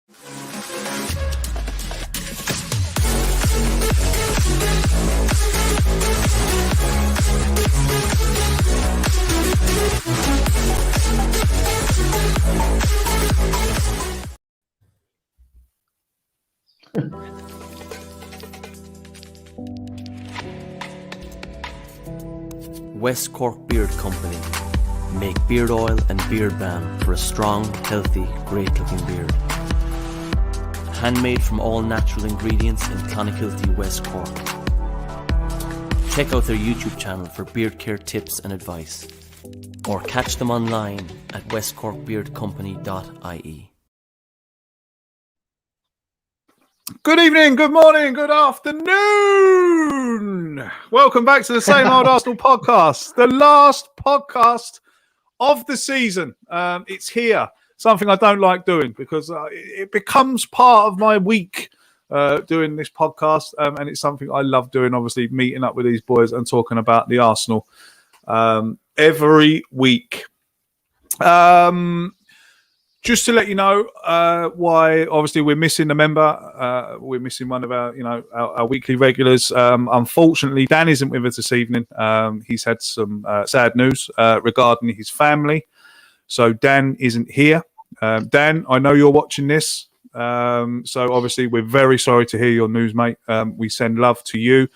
West Cork Beard Company make beard oil and beard balm for a strong, healthy, great-looking beard. Handmade from all natural ingredients in Clonakilty, West Cork. Check out their YouTube channel for beard care tips and advice, or catch them online at westcorkbeardcompany.ie. Good evening, good morning, good afternoon. Welcome back to the Same Old Arsenal podcast, the last podcast of the season. It's here, something I don't like doing because it becomes part of my week doing this podcast, and it's something I love doing, obviously, meeting up with these boys and talking about the Arsenal every week. Just to let you know why, obviously, we're missing a member. We're missing one of our weekly regulars. Unfortunately, Dan isn't with us this evening. He's had some sad news regarding his family. So Dan isn't here. Dan, I know you're watching this. So obviously, we're very sorry to hear your news, mate. We send love to you,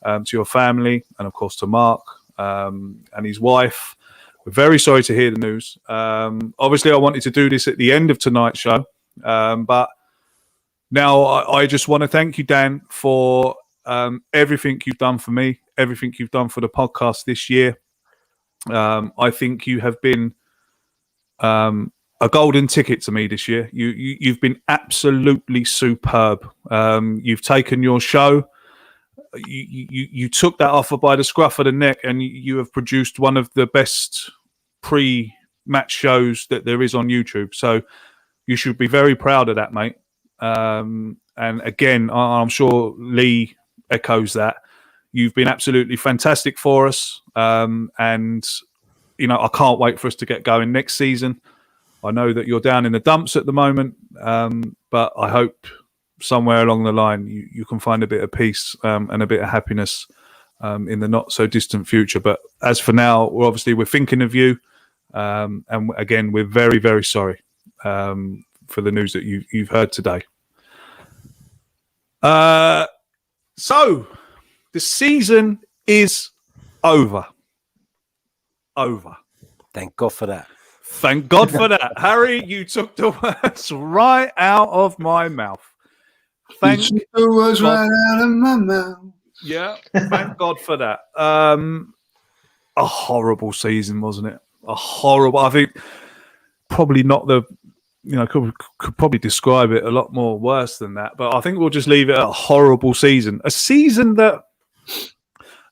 to your family, and of course to Mark and his wife. We're very sorry to hear the news. Obviously, I wanted to do this at the end of tonight's show. But now I just want to thank you, Dan, for everything you've done for me, everything you've done for the podcast this year. I think you have been a golden ticket to me this year. You've been absolutely superb. You've taken your show. You took that offer by the scruff of the neck, and you have produced one of the best pre-match shows that there is on YouTube. So you should be very proud of that, mate. And again, I'm sure Lee echoes that. You've been absolutely fantastic for us. And, I can't wait for us to get going next season. I know that you're down in the dumps at the moment, but I hope somewhere along the line you can find a bit of peace and a bit of happiness in the not so distant future. But as for now, we're thinking of you, and again, we're very, very sorry for the news that you've heard today. So the season is over. Thank God for that. Thank God for that. Harry, you took the words right out of my mouth. Thank the words right out of my mouth. Yeah, thank God for that. A horrible season, wasn't it? I think probably not could probably describe it a lot more worse than that. But I think we'll just leave it a horrible season. A season that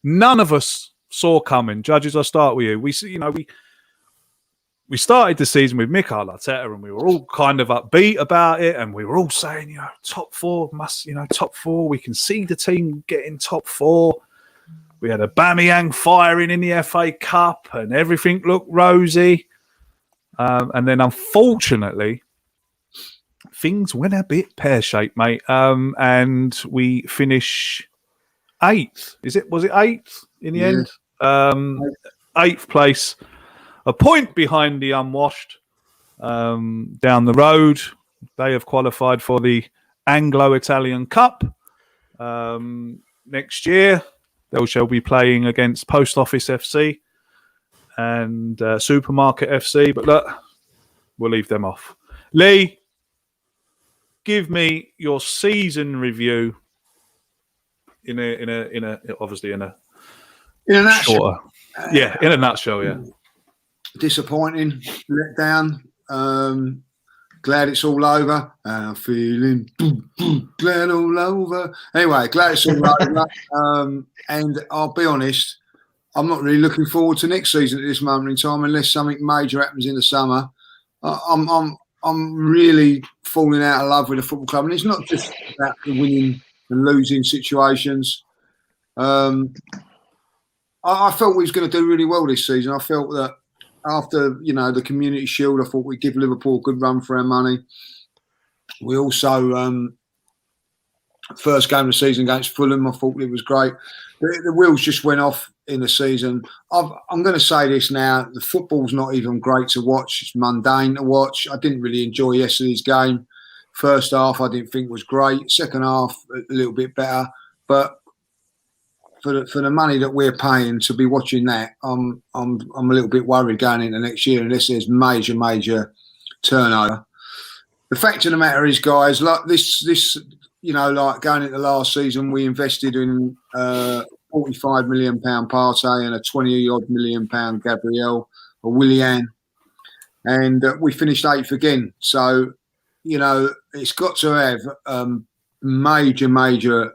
none of us saw coming. Judges, I'll start with you. We started the season with Mikel Arteta, and we were all kind of upbeat about it, and we were all saying, top four, we can see the team getting top four. We had Aubameyang firing in the FA Cup, and everything looked rosy. And then, unfortunately, things went a bit pear-shaped, mate. And we finish 8th. Was it 8th in the end? 8th place. A point behind the unwashed down the road. They have qualified for the Anglo-Italian Cup next year. They shall be playing against Post Office FC and Supermarket FC. But look, we'll leave them off. Lee, give me your season review in a nutshell. Shorter. In a nutshell. Yeah. Disappointing, let down. Glad it's all over. I'm feeling glad all over. Anyway, glad it's all over. And I'll be honest, I'm not really looking forward to next season at this moment in time, unless something major happens in the summer. I'm really falling out of love with the football club, and it's not just about the winning and losing situations. I felt we was going to do really well this season. I felt that after the Community Shield, I thought we'd give Liverpool a good run for our money. We also first game of the season against Fulham, I thought it was great. The wheels just went off in the season. I'm going to say this now: the football's not even great to watch. It's mundane to watch. I didn't really enjoy yesterday's game. First half, I didn't think was great. Second half, a little bit better. But for the money that we're paying to be watching that, I'm a little bit worried going into next year unless there's major turnover. The fact of the matter is, guys, like this, like going into last season, we invested in £45 million Partey and a 20-odd million pound Gabriel or Willian, and we finished 8th again. So, it's got to have major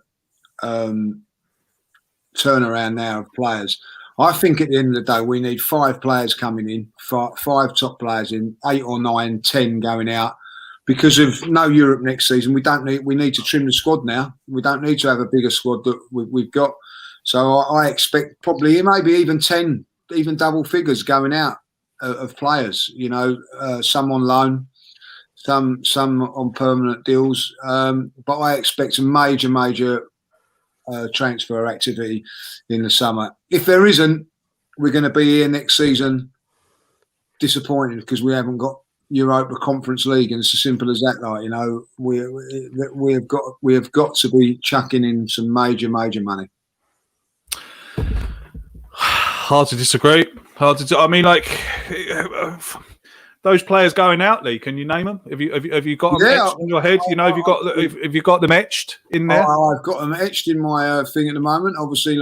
turnaround now of players. I think at the end of the day, we need 5 players coming in, five top players in, 8 or 9, 10 going out. Because of no Europe next season, we need to trim the squad now. We don't need to have a bigger squad that we've got. So I expect probably maybe even 10, even double figures going out of players. Some on loan, some on permanent deals. But I expect some major transfer activity in the summer. If there isn't, we're going to be here next season disappointed because we haven't got Europa Conference League, and it's as simple as that. We have got to be chucking in some major money. Hard to disagree. I mean, those players going out, Lee. Can you name them? Have you got them etched in your head? Have you got them etched in there? I've got them etched in my thing at the moment. Obviously,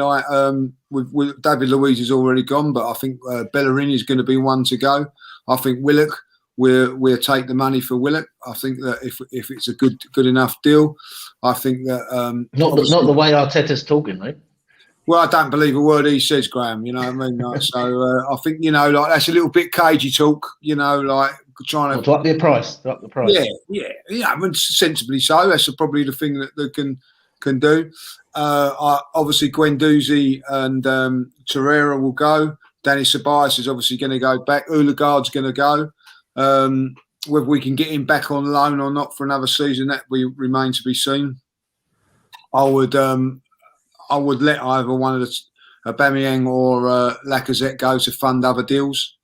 with David Luiz is already gone, but I think Bellerin is going to be one to go. I think Willock. We'll take the money for Willock. I think that if it's a good enough deal, I think that not the way Arteta's talking, right? Well, I don't believe a word he says, Graham. You know what I mean? So I think that's a little bit cagey talk. Trying to up the price. Yeah. I mean, sensibly so. That's probably the thing that they can do. Obviously, Guendouzi and Torreira will go. Danny Ceballos is obviously going to go back. Odegaard's going to go. Whether we can get him back on loan or not for another season, that remain to be seen. I would let either one of the Aubameyang or Lacazette go to fund other deals.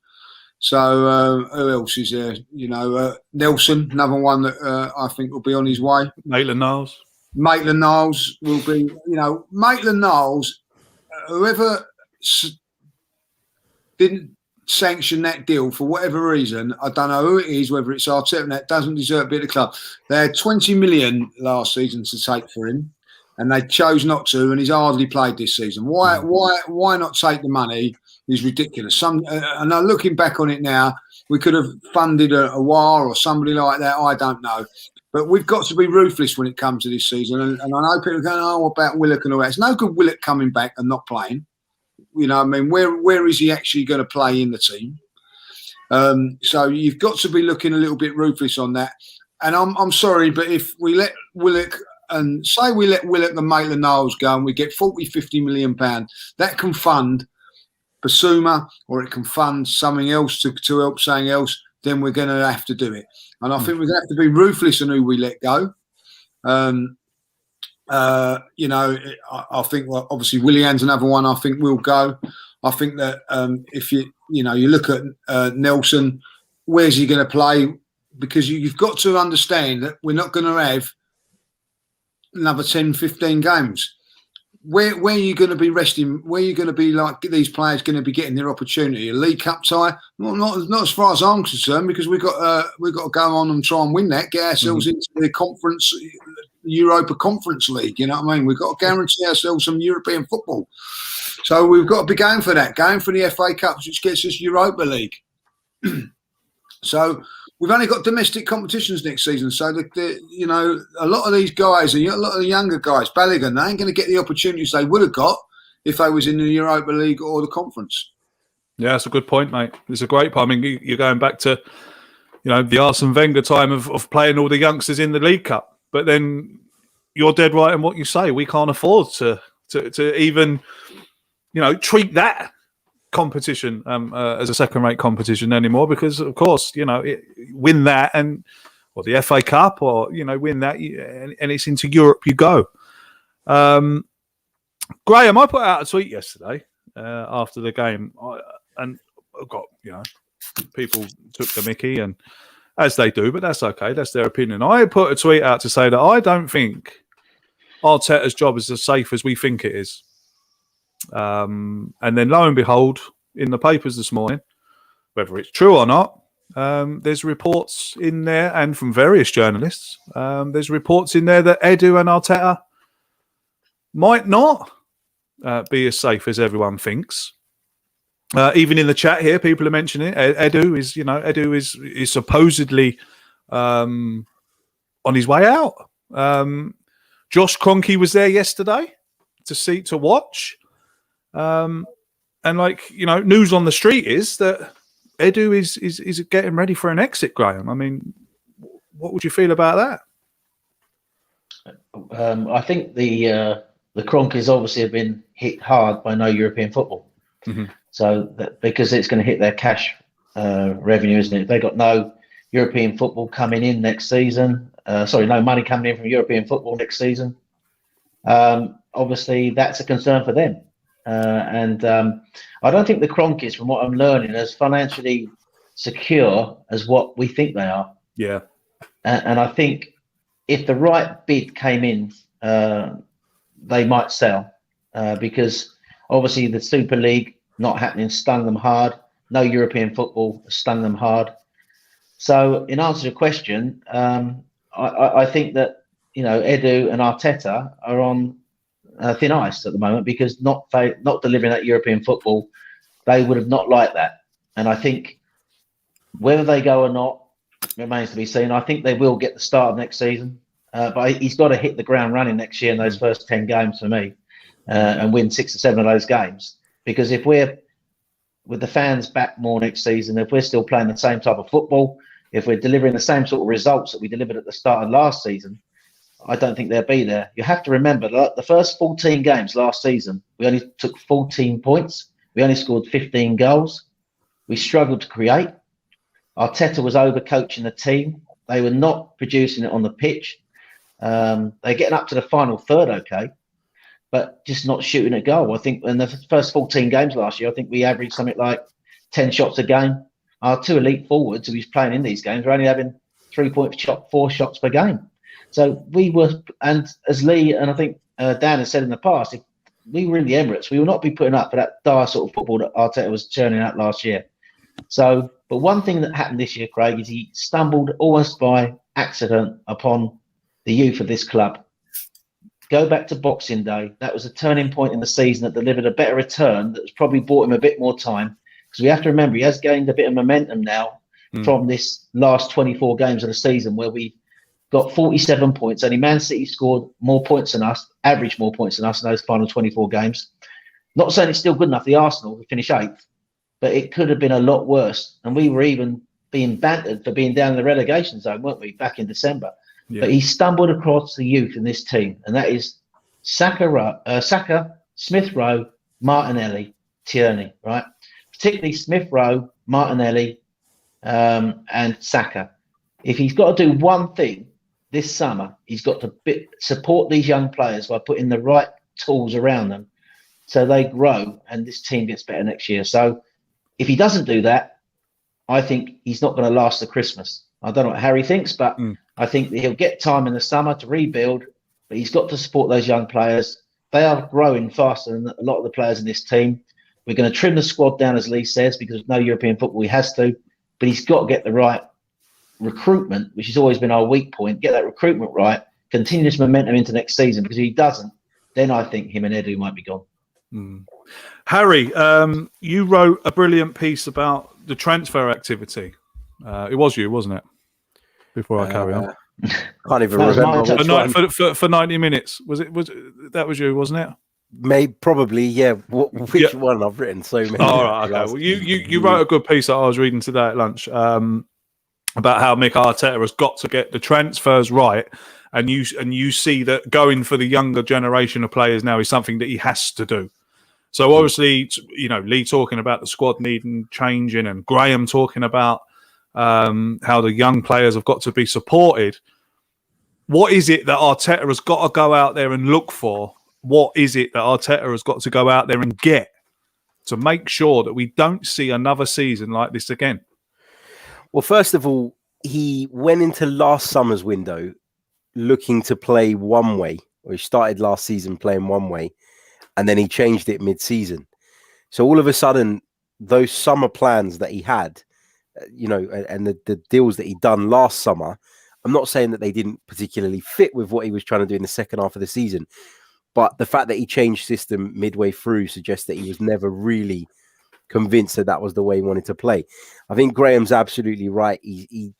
So who else is there? Nelson, another one that I think will be on his way. Maitland-Niles will be. Maitland-Niles, whoever didn't sanction that deal for whatever reason, I don't know who it is, whether it's Arteta, that doesn't deserve a bit of the club. They had 20 million last season to take for him, and they chose not to, and he's hardly played this season. Why not take the money is ridiculous. And looking back on it now, we could have funded a War or somebody like that. I don't know. But we've got to be ruthless when it comes to this season. And I know people are going, what about Willock and all that? It's no good Willock coming back and not playing. Where is he actually going to play in the team? So you've got to be looking a little bit ruthless on that. And I'm sorry, but if we let Willock and Maitland-Niles go and we get 40-50 million pounds, that can fund Basuma or it can fund something else to help something else, then we're going to have to do it. And I think we're going to have to be ruthless in who we let go. I think obviously Willian's another one I think will go. I think that if you look at Nelson, where's he going to play? Because you've got to understand that we're not going to have another 10, 15 games. Where are you going to be resting? Where are you going to be these players going to be getting their opportunity? A League Cup tie? Not as far as I'm concerned, because we've got to go on and try and win that, get ourselves into the conference, Europa Conference League. You know what I mean? We've got to guarantee ourselves some European football. So we've got to be going for that, going for the FA Cups, which gets us Europa League. So we've only got domestic competitions next season. So, a lot of these guys, a lot of the younger guys, Balogun, they ain't going to get the opportunities they would have got if they was in the Europa League or the conference. Yeah, that's a good point, mate. It's a great point. I mean, you're going back to, the Arsene Wenger time of playing all the youngsters in the League Cup. But then you're dead right in what you say. We can't afford to even, treat that competition as a second-rate competition anymore, because of course win that and or the FA Cup, or win that, and it's into Europe you go. Graham, I put out a tweet yesterday after the game, and I got people took the mickey, and as they do, but that's okay. That's their opinion. I put a tweet out to say that I don't think Arteta's job is as safe as we think it is. And then lo and behold, in the papers this morning, whether it's true or not, there's reports in there, and from various journalists, there's reports in there that Edu and Arteta might not be as safe as everyone thinks. Even in the chat here, people are mentioning it. Edu is supposedly on his way out. Josh Kroenke was there yesterday to watch. And news on the street is that Edu is getting ready for an exit, Graham. I mean, what would you feel about that? I think the Kroenkes obviously have been hit hard by no European football. Mm-hmm. So because it's going to hit their cash revenue, isn't it? If they got no European football coming in next season, no money coming in from European football next season, obviously that's a concern for them. And I don't think the Kroenkes, from what I'm learning, are as financially secure as what we think they are. Yeah. And I think if the right bid came in, they might sell because obviously the Super League not happening stung them hard. No European football stung them hard. So in answer to your question, I think that Edu and Arteta are on thin ice at the moment because not delivering that European football, they would have not liked that. And I think whether they go or not remains to be seen. I think they will get the start of next season, but he's got to hit the ground running next year in those first 10 games for me and win 6 or 7 of those games. Because if we're with the fans back more next season, if we're still playing the same type of football, if we're delivering the same sort of results that we delivered at the start of last season, I don't think they'll be there. You have to remember that the first 14 games last season, we only took 14 points. We only scored 15 goals. We struggled to create. Arteta was overcoaching the team. They were not producing it on the pitch. They're getting up to the final third, okay, but just not shooting a goal. I think in the first 14 games last year, I think we averaged something like 10 shots a game. Our 2 elite forwards who was playing in these games were only having 3-point shot, 4 shots per game. So we were, and as Lee and I think Dan has said in the past, if we were in the Emirates, we will not be putting up for that dire sort of football that Arteta was churning out last year. So, but one thing that happened this year, Craig, is he stumbled almost by accident upon the youth of this club. Go back to Boxing Day. That was a turning point in the season that delivered a better return that's probably bought him a bit more time. Because we have to remember, he has gained a bit of momentum now from this last 24 games of the season where we got 47 points. Only Man City scored more points than us, averaged more points than us in those final 24 games. Not saying it's still good enough, the Arsenal, to finish 8th, but it could have been a lot worse. And we were even being bantered for being down in the relegation zone, weren't we, back in December? Yeah. But he stumbled across the youth in this team, and that is Saka, Smith Rowe, Martinelli, Tierney, right? Particularly Smith Rowe, Martinelli, and Saka. If he's got to do one thing this summer, he's got to support these young players by putting the right tools around them so they grow and this team gets better next year. So if he doesn't do that, I think he's not going to last the Christmas. I don't know what Harry thinks, but I think he'll get time in the summer to rebuild, but he's got to support those young players. They are growing faster than a lot of the players in this team. We're going to trim the squad down, as Lee says, because of no European football he has to, but he's got to get the right recruitment, which has always been our weak point, get that recruitment right, continue this momentum into next season, because if he doesn't, then I think him and Edu might be gone. Harry, you wrote a brilliant piece about the transfer activity. It was you, wasn't it? Before I carry on. Can't even remember. For 90 minutes. Was it that was you, wasn't it? Maybe, probably, yeah. Which one? I've written so many. All right, okay. Well, you wrote a good piece that I was reading today at lunch about how Mick Arteta has got to get the transfers right, and you see that going for the younger generation of players now is something that he has to do. So obviously, Lee talking about the squad needing changing, and Graham talking about how the young players have got to be supported. What is it that Arteta has got to go out there and look for? What is it that Arteta has got to go out there and get to make sure that we don't see another season like this again? Well, first of all, he went into last summer's window looking to play one way, or he started last season playing one way, and then he changed it mid-season. So all of a sudden, those summer plans that he had, and the deals that he'd done last summer, I'm not saying that they didn't particularly fit with what he was trying to do in the second half of the season, but the fact that he changed system midway through suggests that he was never really convinced that that was the way he wanted to play. I think Graham's absolutely right. He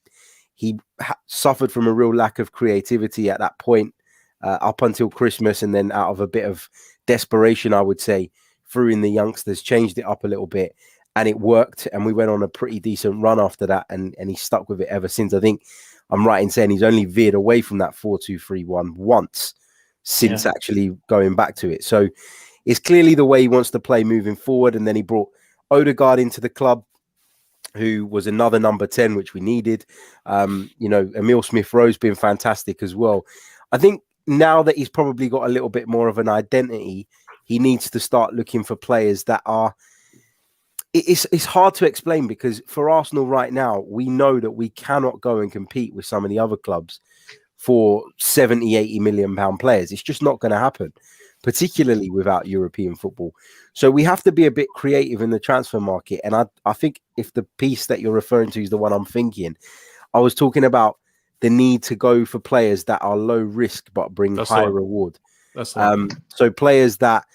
suffered from a real lack of creativity at that point up until Christmas, and then out of a bit of desperation, I would say, threw in the youngsters, changed it up a little bit, and it worked. And we went on a pretty decent run after that, and he stuck with it ever since. I think I'm right in saying he's only veered away from that 4-2-3-1 once since actually going back to it. So it's clearly the way he wants to play moving forward. And then he brought Odegaard into the club, who was another number 10, which we needed. Emile Smith-Rowe's been fantastic as well. I think now that he's probably got a little bit more of an identity, he needs to start looking for players that are... It's hard to explain, because for Arsenal right now, we know that we cannot go and compete with some of the other clubs for 70, 80 million pound players. It's just not going to happen, particularly without European football. So we have to be a bit creative in the transfer market. And I think if the piece that you're referring to is the one I'm thinking, I was talking about the need to go for players that are low risk but bring high reward. So players that,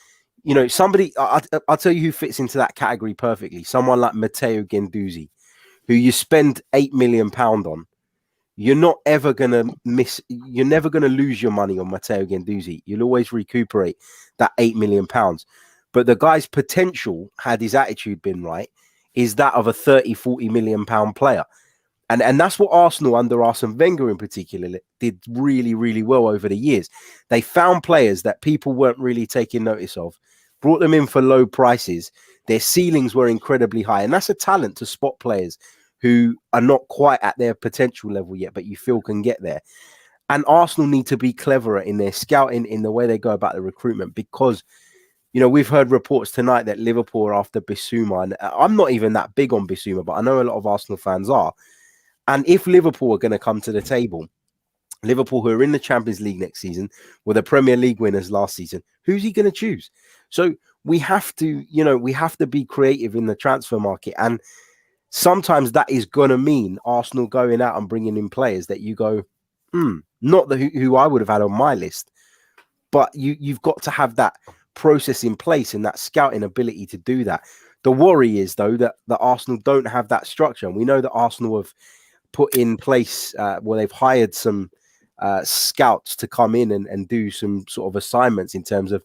somebody, I'll tell you who fits into that category perfectly. Someone like Matteo Guendouzi, who you spend £8 million on. You're not ever going to you're never going to lose your money on Matteo Guendouzi. You'll always recuperate that £8 million. But the guy's potential, had his attitude been right, is that of a 30, 40 million pound player. And that's what Arsenal, under Arsene Wenger in particular, did really, really well over the years. They found players that people weren't really taking notice of, brought them in for low prices. Their ceilings were incredibly high. And that's a talent, to spot players who are not quite at their potential level yet, but you feel can get there. And Arsenal need to be cleverer in their scouting, in the way they go about the recruitment, because, we've heard reports tonight that Liverpool are after Bissouma. And I'm not even that big on Bissouma, but I know a lot of Arsenal fans are. And if Liverpool are going to come to the table, Liverpool, who are in the Champions League next season, were the Premier League winners last season, who's he going to choose? So we have to be creative in the transfer market. And sometimes that is going to mean Arsenal going out and bringing in players that you go, not who I would have had on my list. But you've got to have that process in place and that scouting ability to do that. The worry is, though, that Arsenal don't have that structure. And we know that Arsenal have put in place where they've hired some scouts to come in and do some sort of assignments in terms of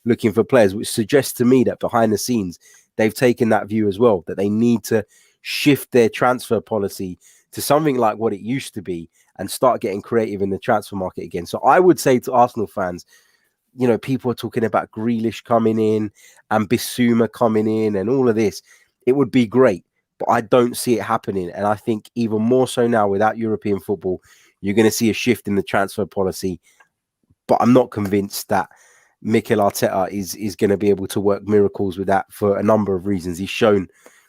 looking for players, which suggests to me that behind the scenes, they've taken that view as well, that they need to shift their transfer policy to something like what it used to be and start getting creative in the transfer market again. So I would say to Arsenal fans, people are talking about Grealish coming in and Bissouma coming in and all of this. It would be great, but I don't see it happening. And I think even more so now, without European football, you're going to see a shift in the transfer policy. But I'm not convinced that Mikel Arteta is going to be able to work miracles with that, for a number of reasons. He's shown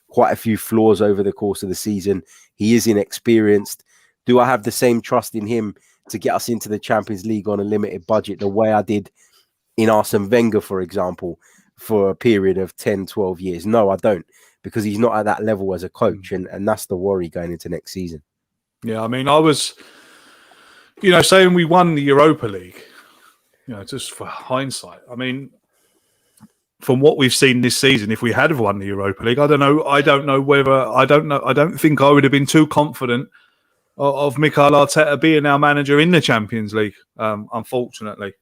quite a few flaws over the course of the season. He is inexperienced. Do I have the same trust in him to get us into the Champions League on a limited budget the way I did in Arsene Wenger, for example, for a period of 10, 12 years? No, I don't, because he's not at that level as a coach. And that's the worry going into next season. Yeah, I mean, I was, saying we won the Europa League, just for hindsight. I mean, from what we've seen this season, if we had won the Europa League, I don't know. I don't think I would have been too confident of Mikel Arteta being our manager in the Champions League. Unfortunately,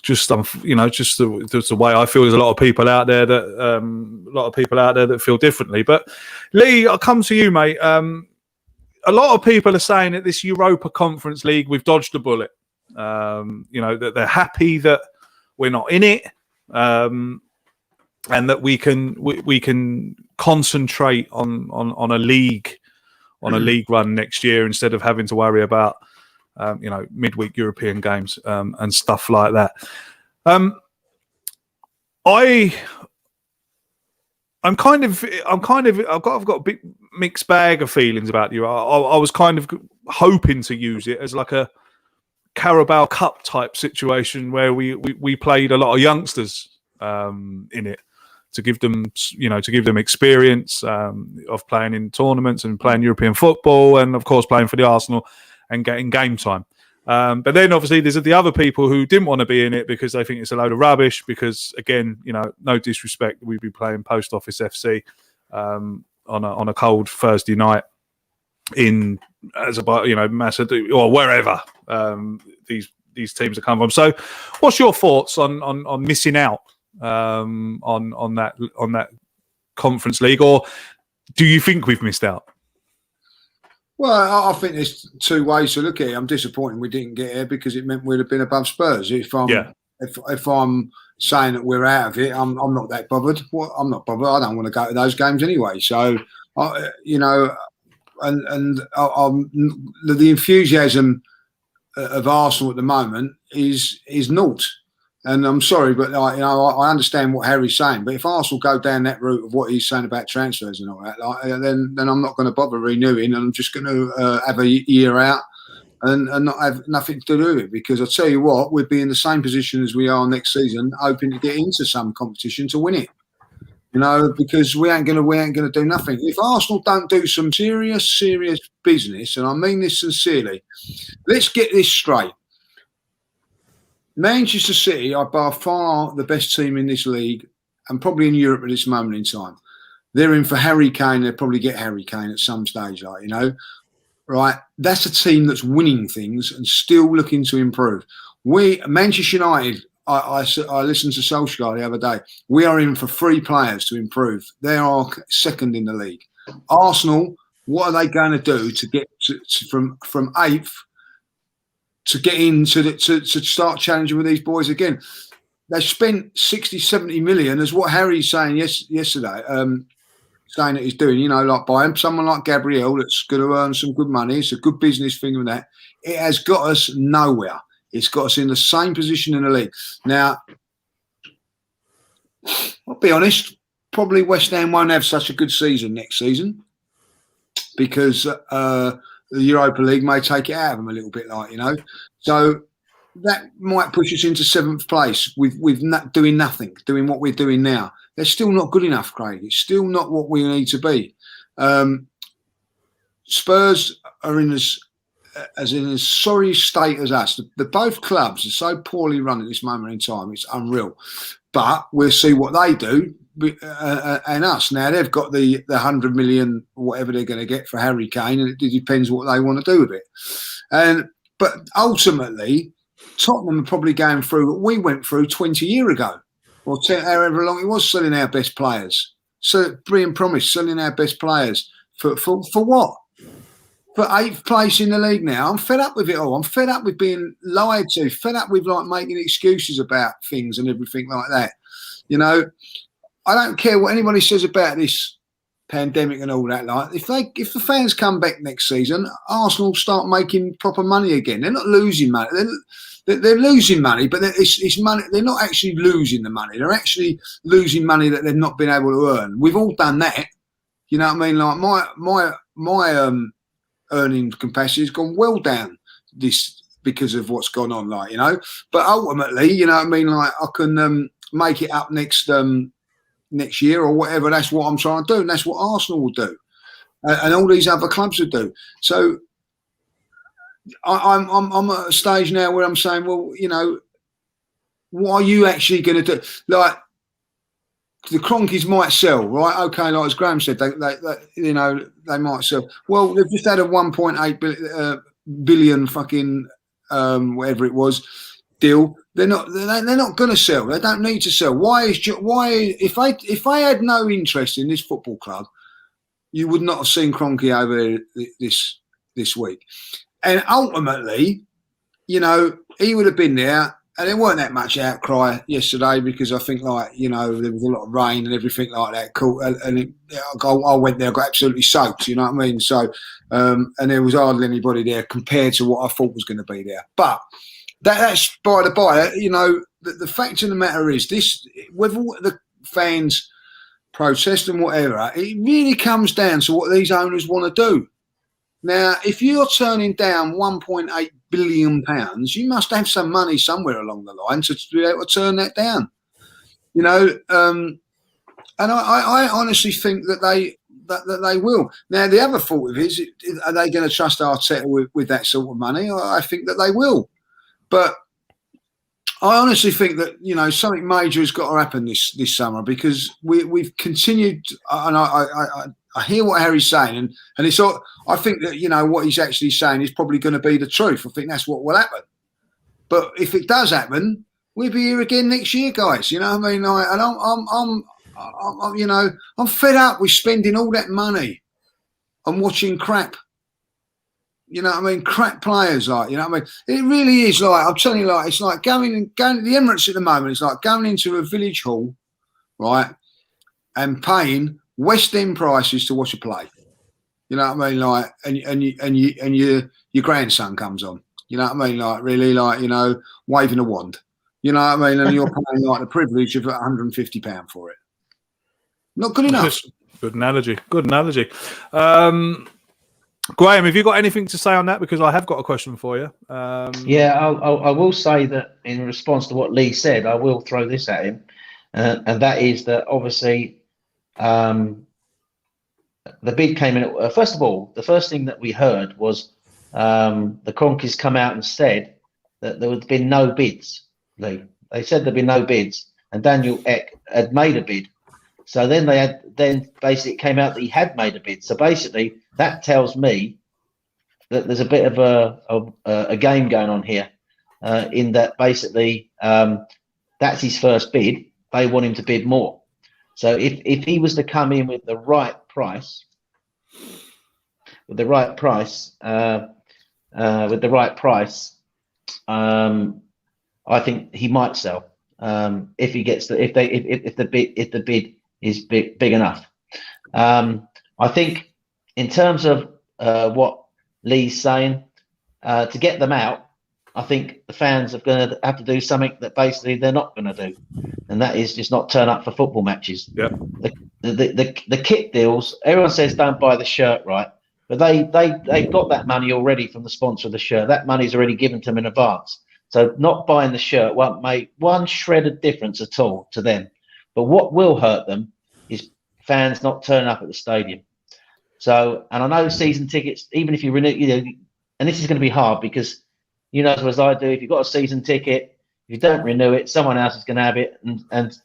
just the way I feel. There's a lot of people out there that feel differently. But Lee, I'll come to you, mate. A lot of people are saying that this Europa Conference League, we've dodged a bullet. That they're happy that we're not in it, and that we can concentrate on a league run next year instead of having to worry about midweek European games and stuff like that. I've got a bit mixed bag of feelings about you. I was kind of hoping to use it as like a Carabao Cup type situation where we played a lot of youngsters in it to give them experience of playing in tournaments and playing European football, and of course playing for the Arsenal and getting game time. But then obviously there's the other people who didn't want to be in it because they think it's a load of rubbish because, again, no disrespect, we'd be playing Post Office FC on a cold Thursday night in Macedonia or wherever these teams are coming from. So what's your thoughts on missing out on that Conference League, or do you think we've missed out? Well, I think there's two ways to look at it. I'm disappointed we didn't get here because it meant we'd have been above Spurs. If I'm saying that we're out of it, I'm not that bothered. Well, I'm not bothered. I don't want to go to those games anyway. So, the enthusiasm of Arsenal at the moment is naught. And I'm sorry, but I understand what Harry's saying. But if Arsenal go down that route of what he's saying about transfers and all that, then I'm not going to bother renewing, and I'm just going to have a year out and not have nothing to do with it. Because I tell you what, we'd be in the same position as we are next season, hoping to get into some competition to win it. Because we ain't gonna do nothing. If Arsenal don't do some serious business, and I mean this sincerely, let's get this straight. Manchester City are by far the best team in this league and probably in Europe at this moment in time. They're in for Harry Kane. They'll probably get Harry Kane at some stage, right? That's a team that's winning things and still looking to improve. Manchester United, I listened to Solskjaer the other day. We are in for 3 players to improve. They are second in the league. Arsenal, what are they going to do to get from 8th to get into to start challenging with these boys again? They spent 60, 70 million, as what Harry's saying yesterday, saying that he's doing, like buying someone like Gabriel that's going to earn some good money. It's a good business thing with that. It has got us nowhere. It's got us in the same position in the league. Now, I'll be honest, probably West Ham won't have such a good season next season because the Europa League may take it out of them a little bit, So that might push us into 7th place with not doing nothing, doing what we're doing now. They're still not good enough, Craig. It's still not what we need to be. Spurs are in as sorry state as us. The both clubs are so poorly run at this moment in time. It's unreal. But we'll see what they do and us. Now, they've got the 100 million, whatever they're going to get for Harry Kane, and it depends what they want to do with it. But ultimately, Tottenham are probably going through what we went through 20 years ago, or however long it was, selling our best players. So, being promised, selling our best players. For what? For 8th place in the league now. I'm fed up with it all. I'm fed up with being lied to, fed up with making excuses about things and everything like that. I don't care what anybody says about this pandemic and all that. If the fans come back next season, Arsenal start making proper money again. They're not losing money. They're losing money, but it's money. They're not actually losing the money. They're actually losing money that they've not been able to earn. We've all done that. You know what I mean? Like my earning capacity has gone well down because of what's gone on, But ultimately, I can make it up next year or whatever. That's what I'm trying to do, and that's what Arsenal will do, and all these other clubs will do. So I'm at a stage now where I'm saying, well, what are you actually going to do? Like, the Cronkies might sell, right? Okay, like as Graham said, they might sell. Well, they've just had a 1.8 billion fucking whatever it was deal. They're not going to sell. They don't need to sell. If they had no interest in this football club, you would not have seen Kroenke over this week. And ultimately, he would have been there and there weren't that much outcry yesterday because I think, like, you know, there was a lot of rain and everything like that. Cool, and I went there, I got absolutely soaked. You know what I mean? So, and there was hardly anybody there compared to what I thought was going to be there. But that's by the by. You know, the fact of the matter is this: whether the fans protest and whatever, it really comes down to what these owners want to do. Now, if you're turning down £1.8 billion, you must have some money somewhere along the line to be able to turn that down. You know, and I honestly think that they will. Now, the other thought of it is, are they going to trust Arteta with that sort of money? I think that they will. But I honestly think that, you know, something major has got to happen this summer, because we've continued, and I hear what Harry's saying, and it's all, I think that, you know, what he's actually saying is probably going to be the truth. I think that's what will happen. But if it does happen, we'll be here again next year, guys. You know what I mean? And I'm you know, I'm fed up with spending all that money on watching crap. You know what I mean? Crap players, like, you know what I mean? It really is, like, I'm telling you, like, it's like going to the Emirates at the moment. It's like going into a village hall, right, and paying West End prices to watch a play. You know what I mean? Like, and your grandson comes on. You know what I mean? Like, really, like, you know, waving a wand. You know what I mean? And you're paying like the privilege of £150 for it. Not good enough. Good analogy. Good analogy. Graham, have you got anything to say on that? Because I have got a question for you. Yeah, I will say that in response to what Lee said, I will throw this at him, and that is that obviously the bid came in. First of all, the first thing that we heard was the Cronkies come out and said that there would be no bids. Lee, they said there'd be no bids, and Daniel Ek had made a bid. So then basically it came out that he had made a bid. So basically that tells me that there's a bit of a game going on here, in that basically that's his first bid. They want him to bid more. So if he was to come in with the right price, I think he might sell if he gets if the bid is big enough. I think in terms of what Lee's saying, to get them out, I think the fans are going to have to do something that basically they're not going to do, and that is just not turn up for football matches. Yeah. The kit deals, everyone says don't buy the shirt, right? But they got that money already from the sponsor of the shirt. That money's already given to them in advance. So not buying the shirt won't make one shred of difference at all to them. But what will hurt them is fans not turning up at the stadium. So, and I know season tickets, even if you renew, you know, and this is going to be hard because, you know, as well as I do, if you've got a season ticket, if you don't renew it, someone else is going to have it, and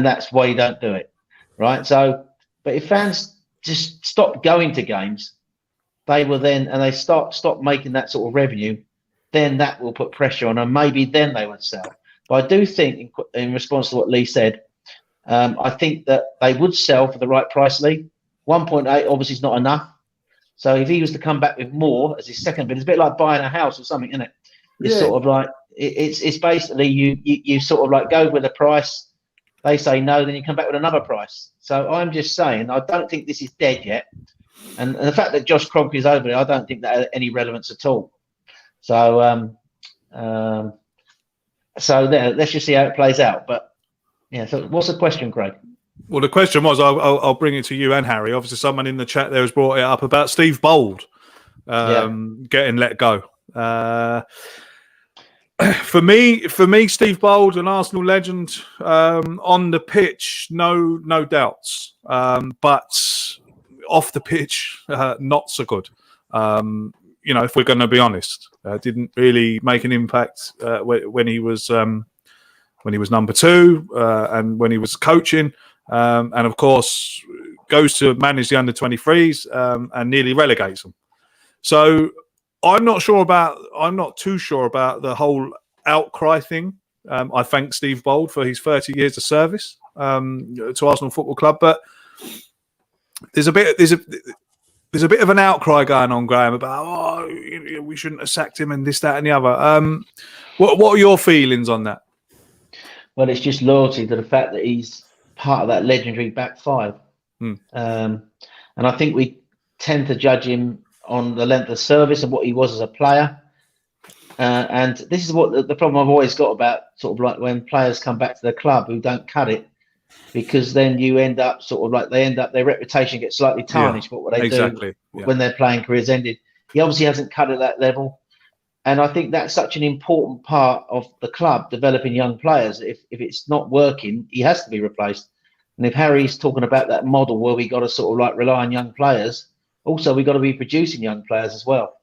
that's why you don't do it, right? So, but if fans just stop going to games, they will then, and they stop making that sort of revenue, then that will put pressure on them. Maybe then they would sell. But I do think, in response to what Lee said, I think that they would sell for the right price, Lee. 1.8 obviously is not enough. So if he was to come back with more as his second bid, it's a bit like buying a house or something, isn't it? It's sort of like, it's basically you sort of like go with a price. They say no, then you come back with another price. So I'm just saying, I don't think this is dead yet. And the fact that Josh Kroenke is over there, I don't think that has any relevance at all. So so there, let's just see how it plays out. But yeah, so what's the question, Craig? Well, the question was, I'll bring it to you and Harry. Obviously, someone in the chat there has brought it up about Steve Bold getting let go. For me, Steve Bold, an Arsenal legend, on the pitch, no doubts. But off the pitch, not so good. You know, if we're going to be honest, didn't really make an impact when he was number two and when he was coaching, and of course goes to manage the under-23s and nearly relegates them. So I'm not too sure about the whole outcry thing. I thank Steve Bold for his 30 years of service to Arsenal Football Club, but there's there's a bit of an outcry going on, Graham, about we shouldn't have sacked him and this, that, and the other. What are your feelings on that? Well, it's just loyalty to the fact that he's part of that legendary back five. And I think we tend to judge him on the length of service and what he was as a player. And this is what the problem I've always got about sort of like when players come back to the club who don't cut it, because then you end up sort of like their reputation gets slightly tarnished. But what they do when their playing career's ended, he obviously hasn't cut at that level. And I think that's such an important part of the club, developing young players. If it's not working, he has to be replaced. And if Harry's talking about that model where we got to sort of like rely on young players, also we got to be producing young players as well.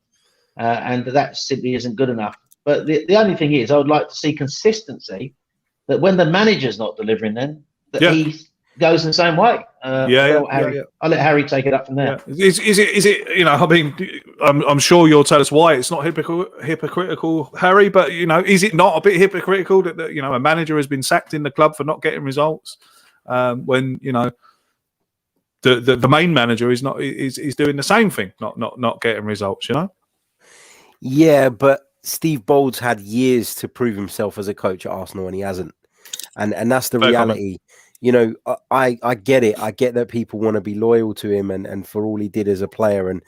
And that simply isn't good enough. But the only thing is, I would like to see consistency, that when the manager's not delivering, then that he goes in the same way. I'll let Harry take it up from there. Yeah. Is it? You know, I mean, I'm sure you'll tell us why it's not hypocritical, Harry. But you know, is it not a bit hypocritical that you know a manager has been sacked in the club for not getting results when you know the main manager is doing the same thing, not getting results? You know. Yeah, but Steve Bold's had years to prove himself as a coach at Arsenal, and he hasn't. And that's the reality. You know, I get it. I get that people want to be loyal to him and for all he did as a player. And,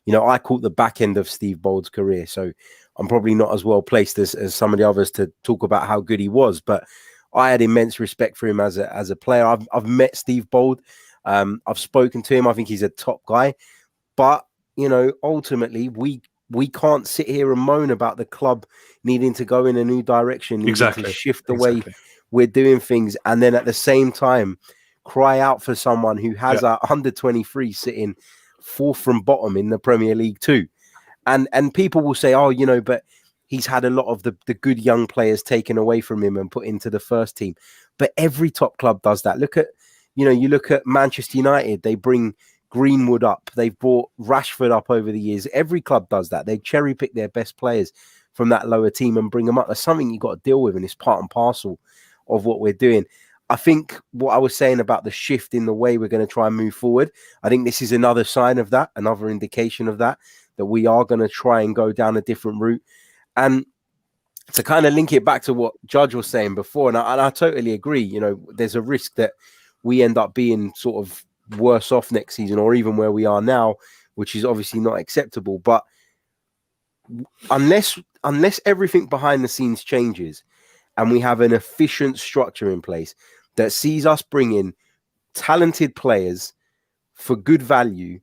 you know, I caught the back end of Steve Bold's career. So I'm probably not as well placed as some of the others to talk about how good he was. But I had immense respect for him as a player. I've met Steve Bold. I've spoken to him. I think he's a top guy. But, you know, ultimately, we can't sit here and moan about the club needing to go in a new direction, needing to shift the way we're doing things, and then at the same time cry out for someone who has a under 23 sitting fourth from bottom in the Premier League too. And people will say, oh, you know, but he's had a lot of the good young players taken away from him and put into the first team. But every top club does that. You look at Manchester United, they bring Greenwood up. They've brought Rashford up over the years. Every club does that. They cherry pick their best players from that lower team and bring them up. That's something you've got to deal with, and it's part and parcel of what we're doing. I think what I was saying about the shift in the way we're going to try and move forward, I think this is another sign of that, another indication of that we are going to try and go down a different route. And to kind of link it back to what Judge was saying before, and I totally agree, you know, there's a risk that we end up being sort of worse off next season, or even where we are now, which is obviously not acceptable. But unless everything behind the scenes changes and we have an efficient structure in place that sees us bring in talented players for good value,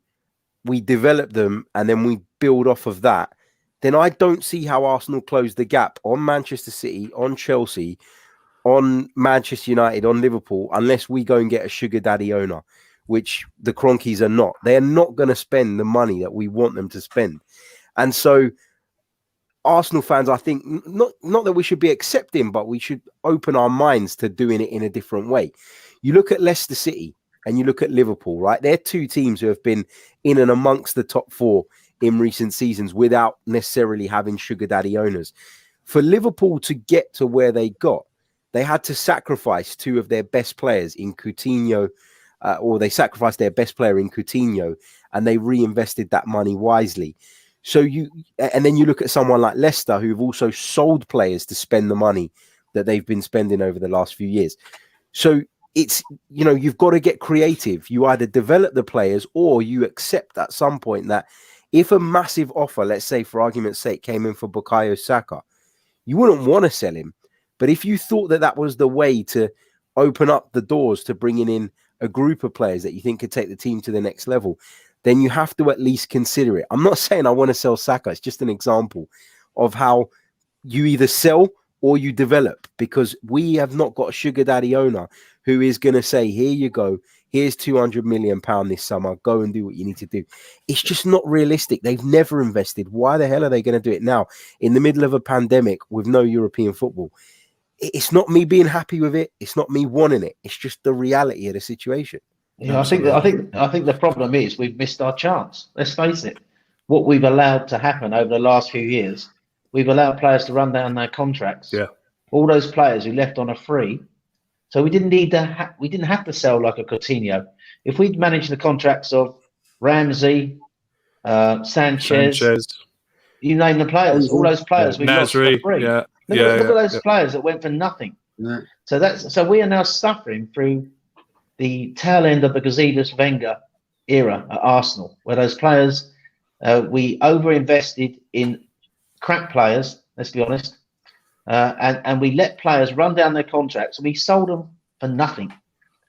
we develop them and then we build off of that, then I don't see how Arsenal close the gap on Manchester City, on Chelsea, on Manchester United, on Liverpool, unless we go and get a sugar daddy owner, which the Cronkies are not. They are not going to spend the money that we want them to spend. And so Arsenal fans, I think, not that we should be accepting, but we should open our minds to doing it in a different way. You look at Leicester City and you look at Liverpool, right? They're two teams who have been in and amongst the top four in recent seasons without necessarily having sugar daddy owners. For Liverpool to get to where they got, they had to sacrifice two of their best players in Coutinho, or they sacrificed their best player in Coutinho, and they reinvested that money wisely. So and then you look at someone like Leicester, who've also sold players to spend the money that they've been spending over the last few years. So it's, you know, you've got to get creative. You either develop the players or you accept at some point that if a massive offer, let's say for argument's sake, came in for Bukayo Saka, you wouldn't want to sell him. But if you thought that was the way to open up the doors to bringing in a group of players that you think could take the team to the next level, then you have to at least consider it. I'm not saying I want to sell Saka. It's just an example of how you either sell or you develop, because we have not got a sugar daddy owner who is going to say, here you go, here's £200 million this summer, go and do what you need to do. It's just not realistic. They've never invested. Why the hell are they going to do it now in the middle of a pandemic with no European football? It's not me being happy with it. It's not me wanting it. It's just the reality of the situation. Yeah, I think the problem is we've missed our chance. Let's face it. What we've allowed to happen over the last few years, we've allowed players to run down their contracts. Yeah. All those players who left on a free. So we didn't need to. We didn't have to sell like a Coutinho. If we'd managed the contracts of Ramsey, Sanchez. You name the players. All those players we lost for free. Yeah, look at those players that went for nothing. Yeah. So we are now suffering through the tail end of the Gazidis Wenger era at Arsenal, where those players we overinvested in crap players. Let's be honest, and we let players run down their contracts, and we sold them for nothing.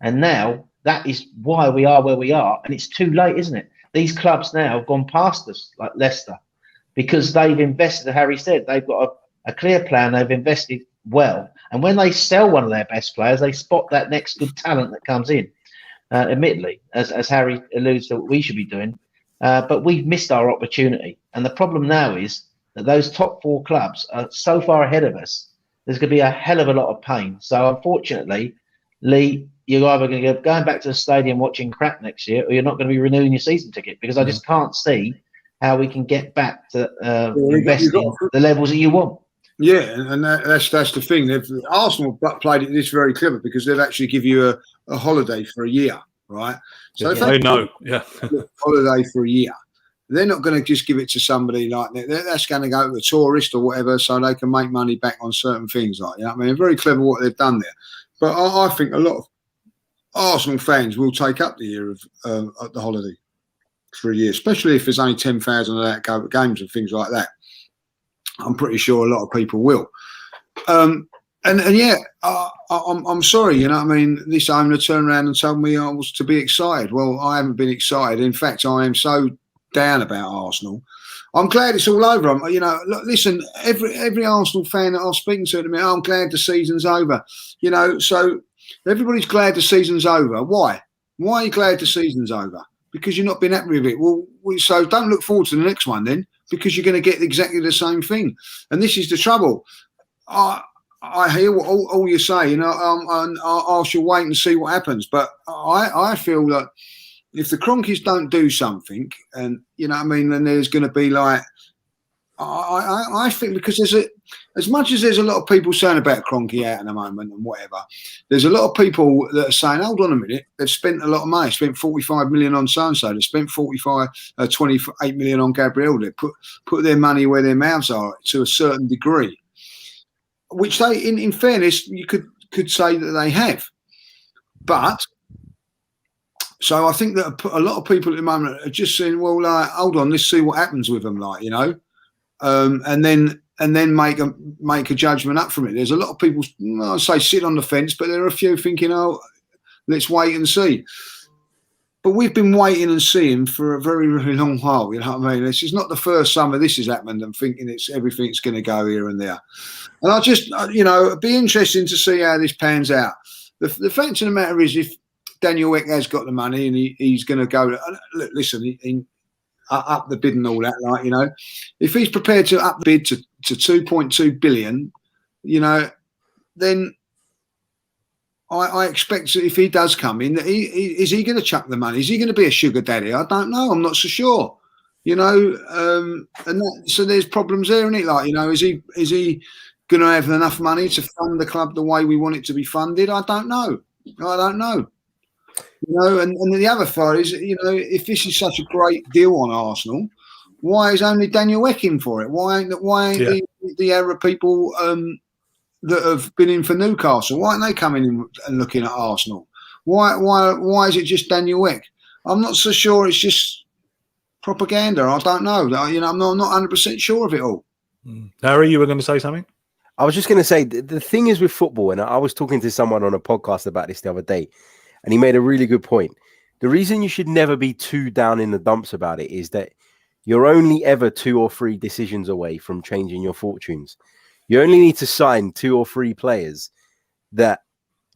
And now that is why we are where we are, and it's too late, isn't it? These clubs now have gone past us, like Leicester, because they've invested, as Harry said, they've got a clear plan, they've invested well. And when they sell one of their best players, they spot that next good talent that comes in, admittedly, as Harry alludes to what we should be doing. But we've missed our opportunity. And the problem now is that those top 4 clubs are so far ahead of us, there's going to be a hell of a lot of pain. So unfortunately, Lee, you're either going to go going back to the stadium watching crap next year, or you're not going to be renewing your season ticket, because I just can't see how we can get back to investing the levels that you want. Yeah, and that's the thing. Arsenal played it this very clever, because they've actually give you a holiday for a year, right? So if they know, holiday for a year, they're not going to just give it to somebody like that. That's going to go to a tourist or whatever, so they can make money back on certain things. Like, you know what I mean, very clever what they've done there. But I think a lot of Arsenal fans will take up the year of the holiday for a year, especially if there's only 10,000 of that go to games and things like that. I'm pretty sure a lot of people will. I'm sorry, you know what I mean? This owner turned around and told me I was to be excited. Well, I haven't been excited. In fact, I am so down about Arsenal. I'm glad it's all over. Look, listen, every Arsenal fan that I'm speaking to at the minute, I'm glad the season's over. So everybody's glad the season's over. Why? Why are you glad the season's over? Because you're not been happy with it. Well, so don't look forward to the next one then, because you're going to get exactly the same thing. And this is the trouble. I hear what all you say, I shall wait and see what happens. But I feel that if the Cronkies don't do something, and then there's going to be like, I think, because as much as there's a lot of people saying about Kroenke out at the moment and whatever, there's a lot of people that are saying, hold on a minute, they've spent a lot of money, spent 45 million on so-and-so, they spent 28 million on Gabriel, they put their money where their mouths are to a certain degree, which they, in fairness, you could say that they have. But so I think that a lot of people at the moment are just saying, well, hold on, let's see what happens with them, and then make a judgment up from it. There's a lot of people, I say, sit on the fence, but there are a few thinking, let's wait and see. But we've been waiting and seeing for a very, very long while. You know what I mean? This is not the first summer this has happened and thinking everything's going to go here and there. And I just, it'd be interesting to see how this pans out. The fact of the matter is, if Daniel Ek has got the money and he's going to go, look, listen, he up the bid and all that, if he's prepared to up the bid to 2.2 billion, then I expect that if he does come in, is he going to chuck the money? Is he going to be a sugar daddy? I don't know. I'm not so sure. So there's problems there, isn't it? Is he going to have enough money to fund the club the way we want it to be funded? I don't know. And the other side is, if this is such a great deal on Arsenal, why is only Daniel Ek in for it? Why ain't the Arab people that have been in for Newcastle? Why aren't they coming in and looking at Arsenal? Why is it just Daniel Ek? I'm not so sure. It's just propaganda. I don't know. I'm not 100% sure of it all. Harry, you were going to say something? I was just going to say, the thing is with football, and I was talking to someone on a podcast about this the other day, and he made a really good point. The reason you should never be too down in the dumps about it is that you're only ever 2 or 3 decisions away from changing your fortunes. You only need to sign 2 or 3 players that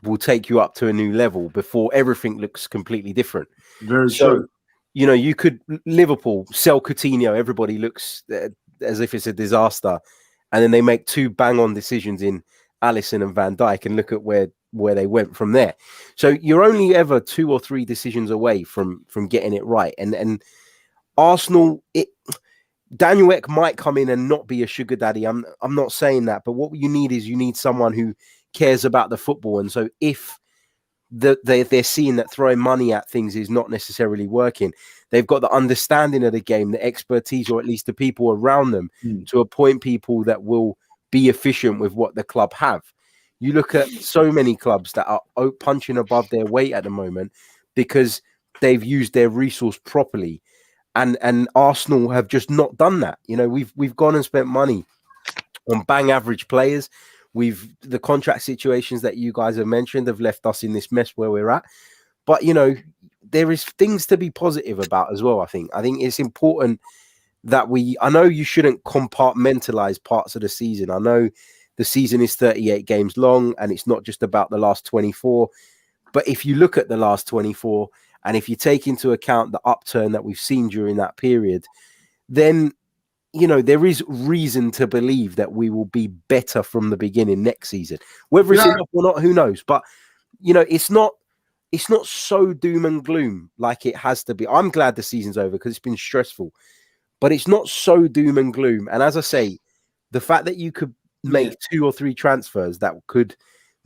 will take you up to a new level before everything looks completely different. Very true. You could, Liverpool, sell Coutinho, everybody looks as if it's a disaster. And then they make 2 bang-on decisions in Alisson and Van Dijk, and look at where they went from there. So you're only ever 2 or 3 decisions away from getting it right. And Arsenal, Daniel Ek might come in and not be a sugar daddy. I'm not saying that, but what you need someone who cares about the football. And so if they're seeing that throwing money at things is not necessarily working, they've got the understanding of the game, the expertise, or at least the people around them to appoint people that will be efficient with what the club have. You look at so many clubs that are punching above their weight at the moment because they've used their resource properly. And Arsenal have just not done that. You know, we've gone and spent money on bang average players. The contract situations that you guys have mentioned have left us in this mess where we're at. But, you know, there is things to be positive about as well, I think. I think it's important that I know you shouldn't compartmentalize parts of the season. I know the season is 38 games long and it's not just about the last 24. But if you look at the last 24 and if you take into account the upturn that we've seen during that period, then, you know, there is reason to believe that we will be better from the beginning next season. Whether it's enough or not, who knows? But, you know, it's not so doom and gloom like it has to be. I'm glad the season's over because it's been stressful, but it's not so doom and gloom. And as I say, the fact that you could make 2 or 3 transfers that could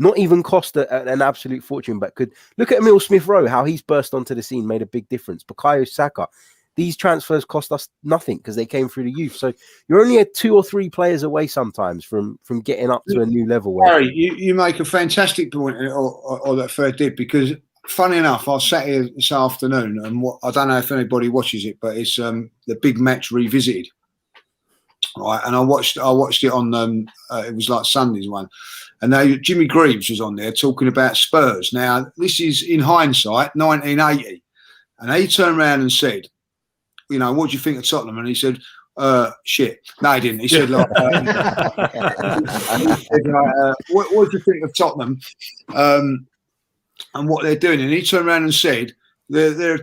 not even cost an absolute fortune, but could look at Emil Smith-Rowe, how he's burst onto the scene, made a big difference. Bukayo Saka, these transfers cost us nothing because they came through the youth. So you're only 2 or 3 players away sometimes from getting up to a new level. Harry, you make a fantastic point, or that Ferd did, because funny enough, I sat here this afternoon and I don't know if anybody watches it, but it's the Big Match Revisited. Right, and I watched it on it was like Sunday's one, and now Jimmy Greaves was on there talking about Spurs. Now this is in hindsight, 1980, and he turned around and said, "You know, what do you think of Tottenham?" And he said, "Shit." No, he didn't. He said, "Like, what do you think of Tottenham and what they're doing?" And he turned around and said, They're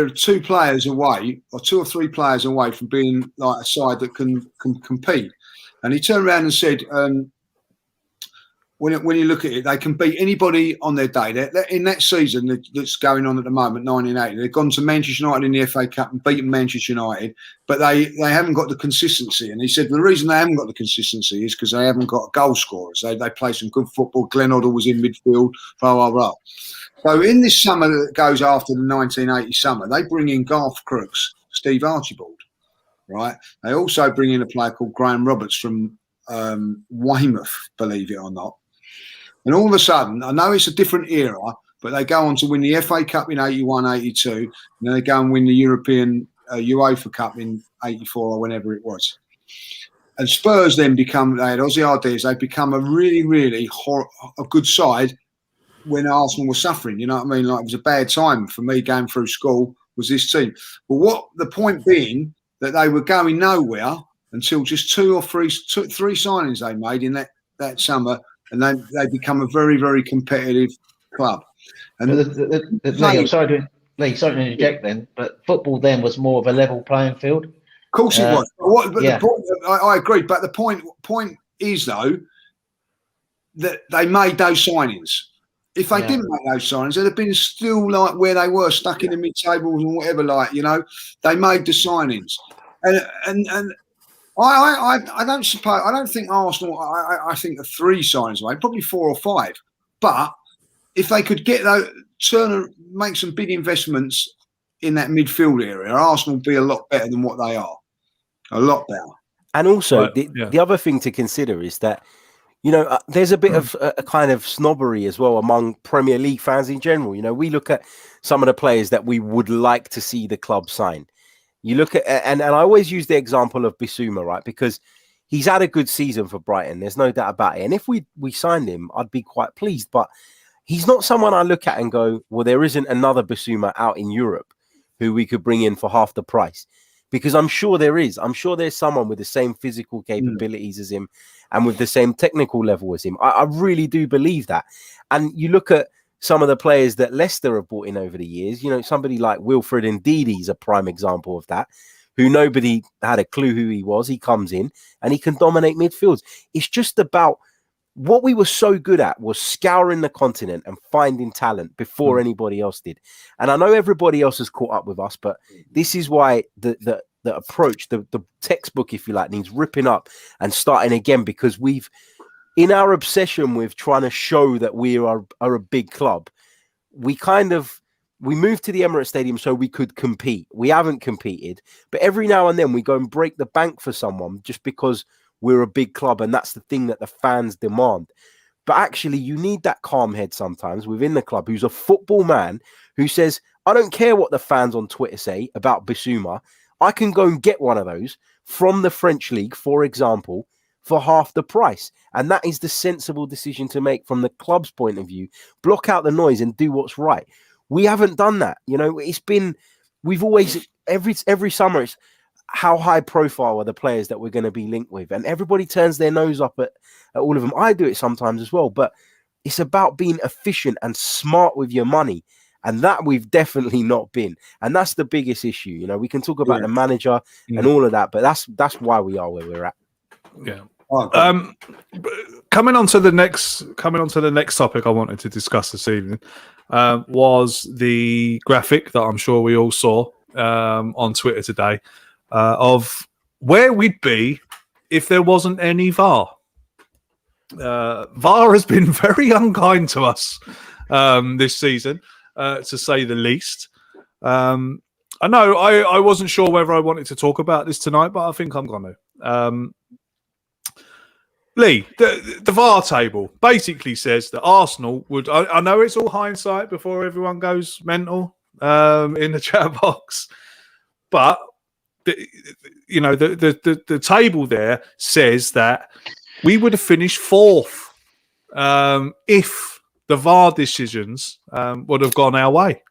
2 players away, or 2 or 3 players away from being like a side that can compete. And he turned around and said, when you look at it, they can beat anybody on their day. They're in that season that's going on at the moment, 1980, they've gone to Manchester United in the FA Cup and beaten Manchester United, but they haven't got the consistency. And he said the reason they haven't got the consistency is because they haven't got goal scorers. They play some good football. Glenn Hoddle was in midfield, blah, blah, blah. So in this summer that goes after the 1980 summer, they bring in Garth Crooks, Steve Archibald, right? They also bring in a player called Graham Roberts from Weymouth, believe it or not. And all of a sudden, I know it's a different era, but they go on to win the FA Cup in 81, 82, and then they go and win the European UEFA Cup in 84 or whenever it was. And Spurs then they had Ozzy Ardiz, they become a really, really a good side when Arsenal was suffering, you know what I mean? Like, it was a bad time for me going through school, was this team. But what the point being that they were going nowhere until just 2 or 3 signings they made in that summer, and then they become a very, very competitive club. And Lee, sorry to interject then, but football then was more of a level playing field. Of course it was. The point, I agree, but the point is, though, that they made those signings. If they didn't make those signings, they'd have been still like where they were, stuck in the mid-tables and whatever. Like, you know, they made the signings, and I don't think Arsenal. I think the 3 signings away, probably 4 or 5. But if they could get make some big investments in that midfield area, Arsenal would be a lot better than what they are. A lot better. And also, the other thing to consider is that, you know, there's a bit of a kind of snobbery as well among Premier League fans in general. You know, we look at some of the players that we would like to see the club sign. You look at, and I always use the example of Bissouma, right? Because he's had a good season for Brighton. There's no doubt about it. And if we signed him, I'd be quite pleased. But he's not someone I look at and go, well, there isn't another Bissouma out in Europe who we could bring in for half the price. Because I'm sure there is. I'm sure there's someone with the same physical capabilities as him and with the same technical level as him. I really do believe that. And you look at some of the players that Leicester have brought in over the years, you know, somebody like Wilfred Ndidi is a prime example of that, who nobody had a clue who he was. He comes in and he can dominate midfields. It's just about what we were so good at was scouring the continent and finding talent before anybody else did. And I know everybody else has caught up with us, but this is why the approach, the textbook, if you like, needs ripping up and starting again, because we've, in our obsession with trying to show that we are a big club, we kind of we moved to the Emirates Stadium so we could compete. We haven't competed, but every now and then we go and break the bank for someone just because we're a big club and that's the thing that the fans demand. But actually, you need that calm head sometimes within the club who's a football man who says, I don't care what the fans on Twitter say about Bissouma. I can go and get one of those from the French league, for example, for half the price. And that is the sensible decision to make from the club's point of view. Block out the noise and do what's right. We haven't done that. You know, we've always, every summer, it's how high profile are the players that we're going to be linked with. And everybody turns their nose up at all of them. I do it sometimes as well, but it's about being efficient and smart with your money. And that we've definitely not been. And that's the biggest issue. You know, we can talk about the manager and all of that, but that's why we are where we're at. Yeah. Coming on to the next topic I wanted to discuss this evening was the graphic that I'm sure we all saw on Twitter today of where we'd be if there wasn't any VAR. VAR has been very unkind to us this season. To say the least. I know I wasn't sure whether I wanted to talk about this tonight, but I think I'm going to. Lee, the VAR table basically says that Arsenal would. I know it's all hindsight before everyone goes mental in the chat box, but the table there says that we would have finished fourth if the VAR decisions would have gone our way.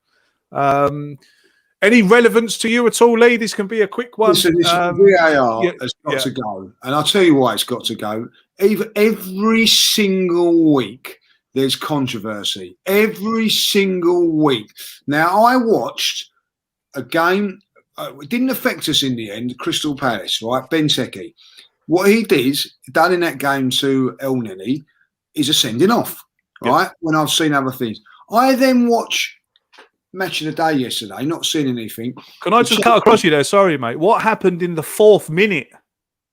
Any relevance to you at all, Lee? This can be a quick one. Listen, VAR has got to go. And I'll tell you why it's got to go. Every single week, there's controversy. Every single week. Now, I watched a game. It didn't affect us in the end, Crystal Palace, right? Benteke. What he done in that game to El Nini is a sending off. Right, when I've seen other things, I then watch Match of the Day yesterday, not seeing anything. Can I just cut across you there? Sorry, mate. What happened in the 4th minute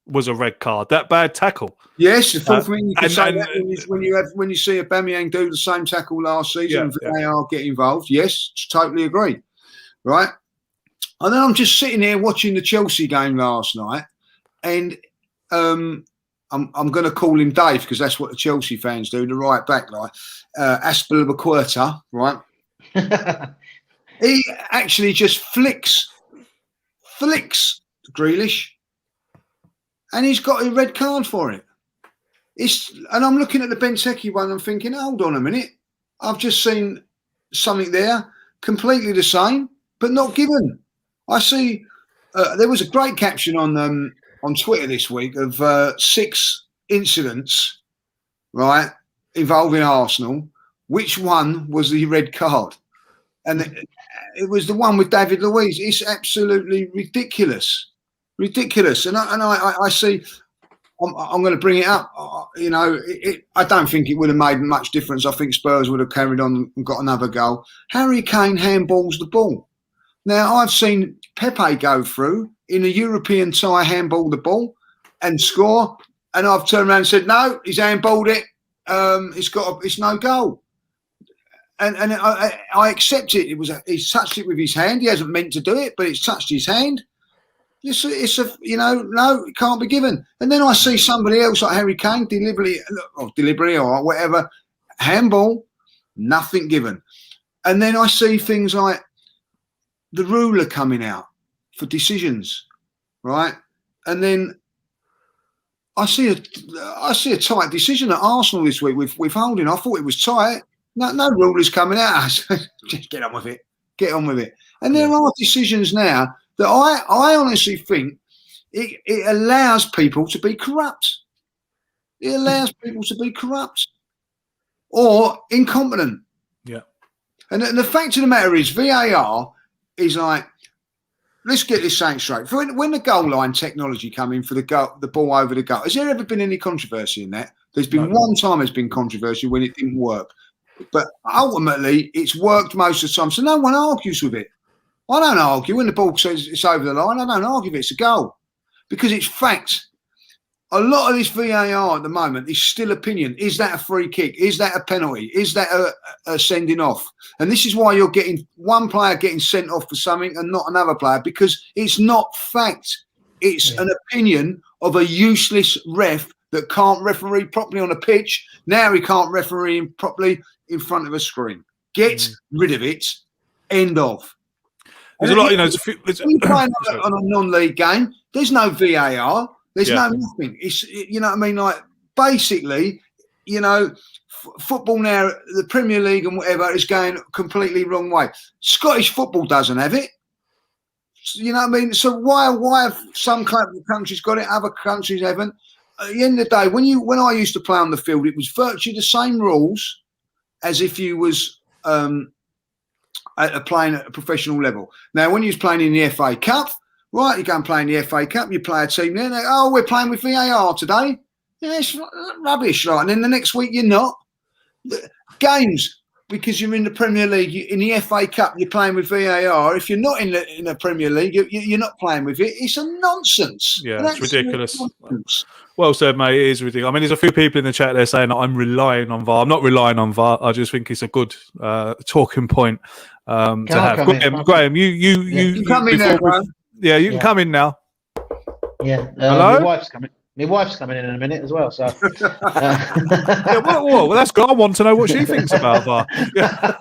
was a red card. That bad tackle. Yes, the 4th minute. You can say that when you see Aubameyang do the same tackle last season, and VAR get involved. Yes, totally agree. Right, and then I'm just sitting here watching the Chelsea game last night, and I'm going to call him Dave because that's what the Chelsea fans do, the right back, like Aspilicueta, right? He actually just flicks Grealish, and he's got a red card for it. And I'm looking at the Benteke one, I'm thinking, hold on a minute, I've just seen something there, completely the same, but not given. I see there was a great caption on Twitter this week of 6 incidents, right, involving Arsenal. Which one was the red card? And it was the one with David Luiz. It's absolutely ridiculous. And I see. I'm going to bring it up. I don't think it would have made much difference. I think Spurs would have carried on and got another goal. Harry Kane handballs the ball. Now I've seen Pepe go through in a European tie, handball the ball and score, and I've turned around and said, no, he's handballed it. It's no goal. And I accept it. He's touched it with his hand. He hasn't meant to do it, but it's touched his hand. No, it can't be given. And then I see somebody else like Harry Kane deliberately or whatever, handball, nothing given. And then I see things like the ruler coming out for decisions, right? And then I see a tight decision at Arsenal this week with Holding. I thought it was tight. No rulers coming out. Just get on with it. And there are decisions now that I honestly think it allows people to be corrupt. It allows people to be corrupt or incompetent. Yeah. And the fact of the matter is, VAR is like, let's get this saying straight. When the goal line technology come in for the ball over the goal, has there ever been any controversy in that? There's been one time there's been controversy when it didn't work. But ultimately, it's worked most of the time. So no one argues with it. I don't argue when the ball says it's over the line. I don't argue if it's a goal because it's fact. a lot of this VAR at the moment is still opinion. Is that a free kick? Is that a penalty? Is that a sending off? And this is why you're getting one player getting sent off for something and not another player, because it's not fact. It's an opinion of a useless ref that can't referee properly on a pitch. Now he can't referee properly in front of a screen. Get rid of it. End of. There's a lot, you know. When you're playing on a non-league game, there's no VAR. There's no nothing. It's, you know what I mean? Like, basically, you know, football now, the Premier League and whatever is going completely wrong way. Scottish football doesn't have it. You know what I mean? So why have some countries got it, other countries haven't? At the end of the day, when I used to play on the field, it was virtually the same rules as if you was playing at a professional level. Now, when you was playing in the FA Cup, right, you go and play in the FA Cup, you play a team there, oh, we're playing with VAR today. Yeah, it's rubbish, right? And then the next week you're not. Games, because you're in the Premier League, in the FA Cup, you're playing with VAR. If you're not in the Premier League, you're not playing with it. It's a nonsense. Yeah, it's ridiculous. Nonsense. Well said, mate. It is ridiculous. I mean, there's a few people in the chat there saying that I'm relying on VAR. I'm not relying on VAR. I just think it's a good talking point to have. Graham, you come in there, Graham. Yeah, you can come in now. Yeah. Hello? My wife's coming. My wife's coming in a minute as well. So, yeah, well, that's good. I want to know what she thinks about VAR. Yeah.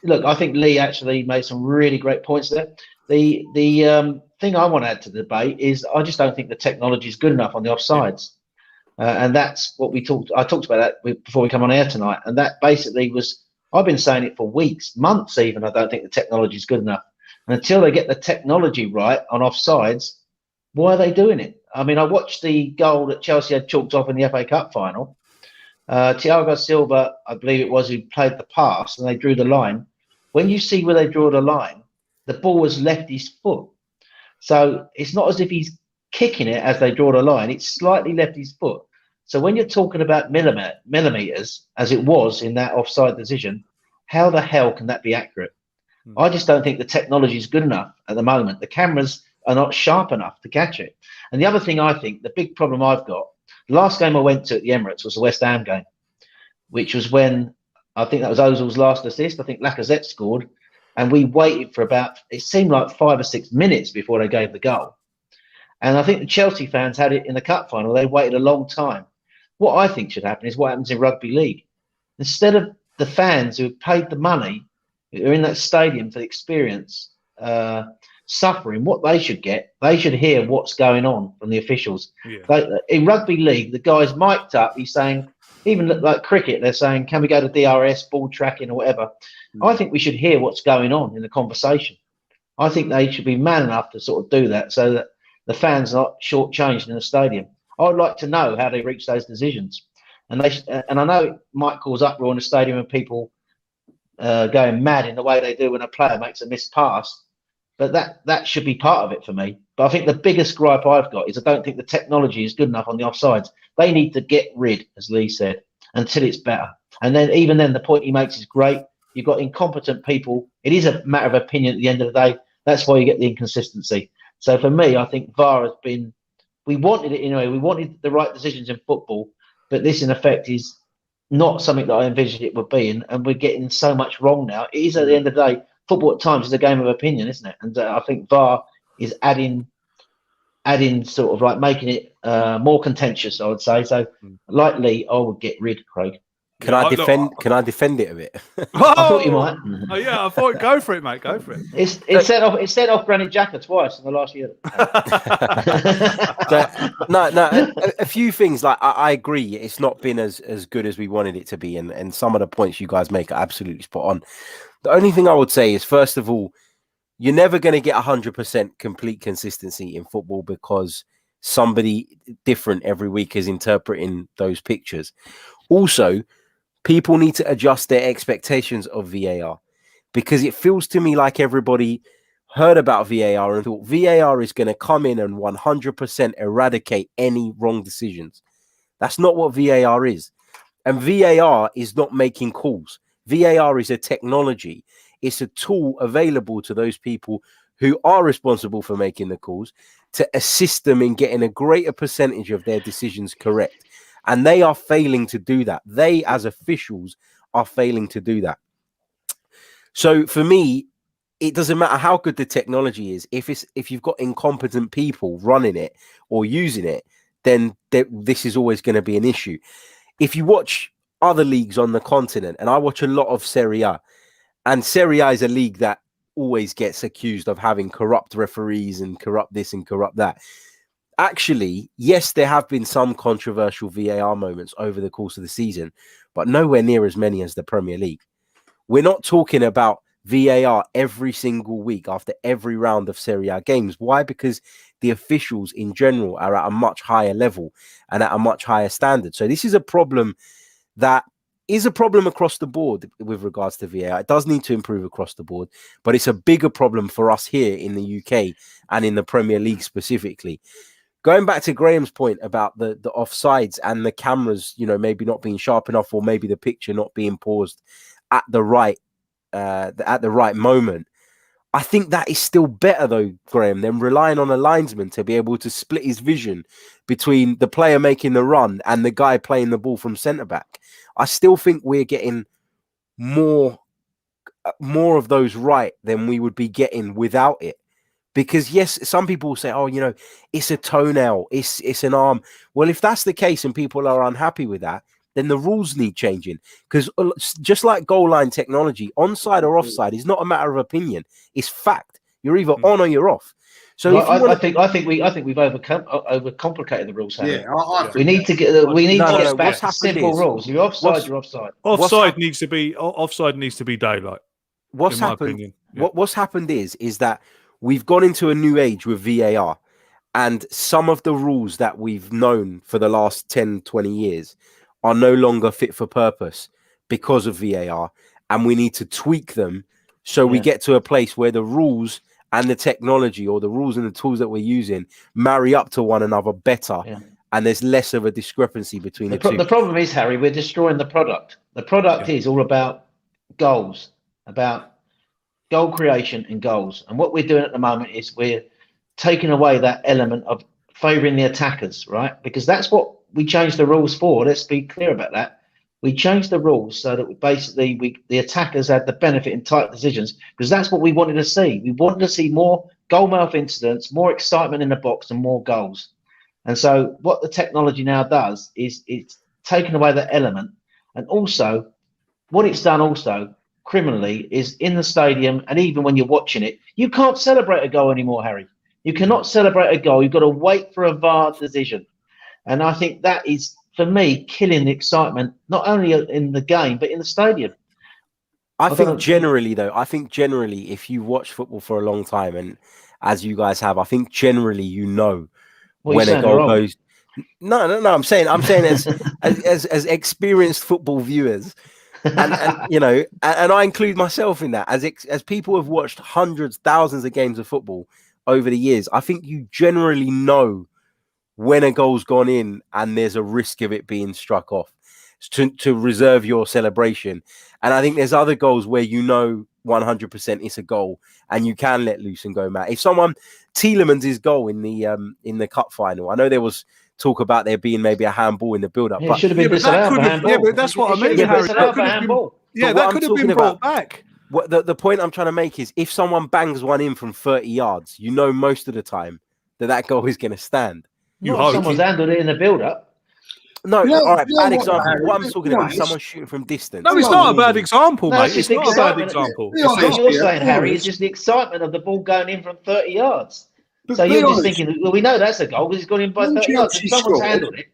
Look, I think Lee actually made some really great points there. The thing I want to add to the debate is I just don't think the technology is good enough on the offsides, and that's what I talked about that before we come on air tonight, and that basically was, I've been saying it for weeks, months even. I don't think the technology is good enough, and until they get the technology right on offsides, why are they doing it? I mean, I watched the goal that Chelsea had chalked off in the FA Cup final. Thiago Silva, I believe it was, who played the pass, and they drew the line. When you see where they draw the line, the ball has left his foot. So it's not as if he's kicking it as they draw the line. It's slightly left his foot. So when you're talking about millimeters, as it was in that offside decision, how the hell can that be accurate? I just don't think the technology is good enough at the moment. The cameras are not sharp enough to catch it. And the other thing I think, the big problem I've got, the last game I went to at the Emirates was the West Ham game, which was when I think that was Ozil's last assist. I think Lacazette scored, and we waited for about, it seemed like 5 or 6 minutes before they gave the goal. And I think the Chelsea fans had it in the cup final. They waited a long time. What I think should happen is what happens in rugby league. Instead of the fans who have paid the money, who are in that stadium for the experience, suffering, what they should get, they should hear what's going on from the officials. In rugby league, the guy's mic'd up, he's saying, even like cricket, they're saying, can we go to DRS, ball tracking or whatever? I think we should hear what's going on in the conversation. I think they should be man enough to sort of do that so that the fans are not shortchanged in the stadium. I'd like to know how they reach those decisions. And I know it might cause uproar in the stadium and people going mad in the way they do when a player makes a missed pass. But that should be part of it for me. But I think the biggest gripe I've got is I don't think the technology is good enough on the offsides. They need to get rid, as Lee said, until it's better. And then even then, the point he makes is great. You've got incompetent people. It is a matter of opinion at the end of the day. That's why you get the inconsistency. So for me, I think VAR has been, we wanted it anyway. We wanted the right decisions in football. But this, in effect, is not something that I envisioned it would be. And we're getting so much wrong now. It is, at the end of the day, football at times is a game of opinion, isn't it? And I think VAR is adding sort of like making it more contentious, I would say. So, like Lee, I would get rid, Craig. Can I defend it a bit? I thought you might. Oh yeah, I thought go for it, mate. Go for it. It set off Granit Xhaka twice in the last year. A few things. Like I agree, it's not been as good as we wanted it to be, and some of the points you guys make are absolutely spot on. The only thing I would say is, first of all, you're never going to get 100% complete consistency in football because somebody different every week is interpreting those pictures. Also, people need to adjust their expectations of VAR, because it feels to me like everybody heard about VAR and thought VAR is going to come in and 100% eradicate any wrong decisions. That's not what VAR is. And VAR is not making calls. VAR is a technology. It's a tool available to those people who are responsible for making the calls to assist them in getting a greater percentage of their decisions correct. And they are failing to do that. They, as officials, are failing to do that. So for me, it doesn't matter how good the technology is. If you've got incompetent people running it or using it, then this is always going to be an issue. If you watch other leagues on the continent, and I watch a lot of Serie A, and Serie A is a league that always gets accused of having corrupt referees and corrupt this and corrupt that. Actually, yes, there have been some controversial VAR moments over the course of the season, but nowhere near as many as the Premier League. We're not talking about VAR every single week after every round of Serie A games. Why? Because the officials in general are at a much higher level and at a much higher standard. So this is a problem that is a problem across the board with regards to VAR. It does need to improve across the board, but it's a bigger problem for us here in the UK and in the Premier League specifically. Going back to Graham's point about the offsides and the cameras, maybe not being sharp enough, or maybe the picture not being paused at the right moment. I think that is still better, though, Graham, than relying on a linesman to be able to split his vision between the player making the run and the guy playing the ball from centre back. I still think we're getting more of those right than we would be getting without it. Because, yes, some people will say, oh, it's a toenail, it's an arm. Well, if that's the case and people are unhappy with that, then the rules need changing. Because just like goal line technology, onside or offside is not a matter of opinion. It's fact. You're either on or you're off. So I think we've overcomplicated the rules. Yeah, we need to get back to simple rules. You're offside. You're offside. Offside needs to be daylight. What's happened? What's happened is that we've gone into a new age with VAR, and some of the rules that we've known for the last 10, 20 years are no longer fit for purpose because of VAR, and we need to tweak them so we get to a place where the rules and the technology, or the rules and the tools that we're using, marry up to one another better, and there's less of a discrepancy between the two. The problem is, Harry, we're destroying the product. The product is all about goals, about goal creation and goals. And what we're doing at the moment is we're taking away that element of favouring the attackers, right? Because that's what we changed the rules for. Let's be clear about that. We changed the rules so that the attackers had the benefit in tight decisions, because that's what we wanted to see. We wanted to see more goal mouth incidents, more excitement in the box, and more goals. And so what the technology now does is it's taken away that element. And also, what it's done also criminally is in the stadium, and even when you're watching it, you can't celebrate a goal anymore, Harry. You cannot celebrate a goal. You've got to wait for a VAR decision. And I think that is, for me, killing the excitement, not only in the game, but in the stadium. I think generally, if you watch football for a long time, and as you guys have, I think generally when a goal goes. No. I'm saying as experienced football viewers, and I include myself in that. As people have watched hundreds, thousands of games of football over the years, I think you generally know when a goal's gone in and there's a risk of it being struck off, to reserve your celebration. And I think there's other goals where 100% it's a goal and you can let loose and go mad. If Tielemans' goal in the cup final, I know there was talk about there being maybe a handball in the build-up. It should have been disallowed for handball. Yeah, but that's what I mean. That could have been brought back. What the point I'm trying to make is, if someone bangs one in from 30 yards, most of the time that goal is going to stand. Someone's handled it in the build-up. No, all right, bad example. What I'm talking about is someone shooting from distance. No, it's not a bad example, mate. It's not a bad example. What you're saying, Harry, is just the excitement of the ball going in from 30 yards. So you're just thinking, well, we know that's a goal because he's gone in by 30 yards. If someone's handled it.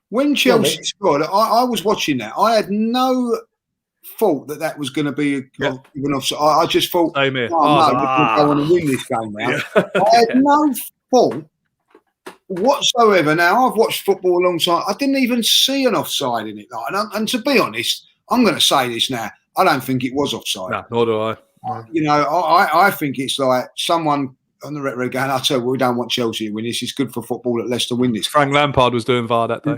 When Chelsea scored, I was watching that. I had no thought that was going to be even offside. I just thought, we're going to go on and win this game now. I had no thought whatsoever. Now, I've watched football a long time. I didn't even see an offside in it. And to be honest, I'm going to say this now. I don't think it was offside. No, nor do I. I think it's like someone on the referee going, I tell you, we don't want Chelsea to win this. It's good for football that Leicester win this. Frank Lampard was doing VAR that day.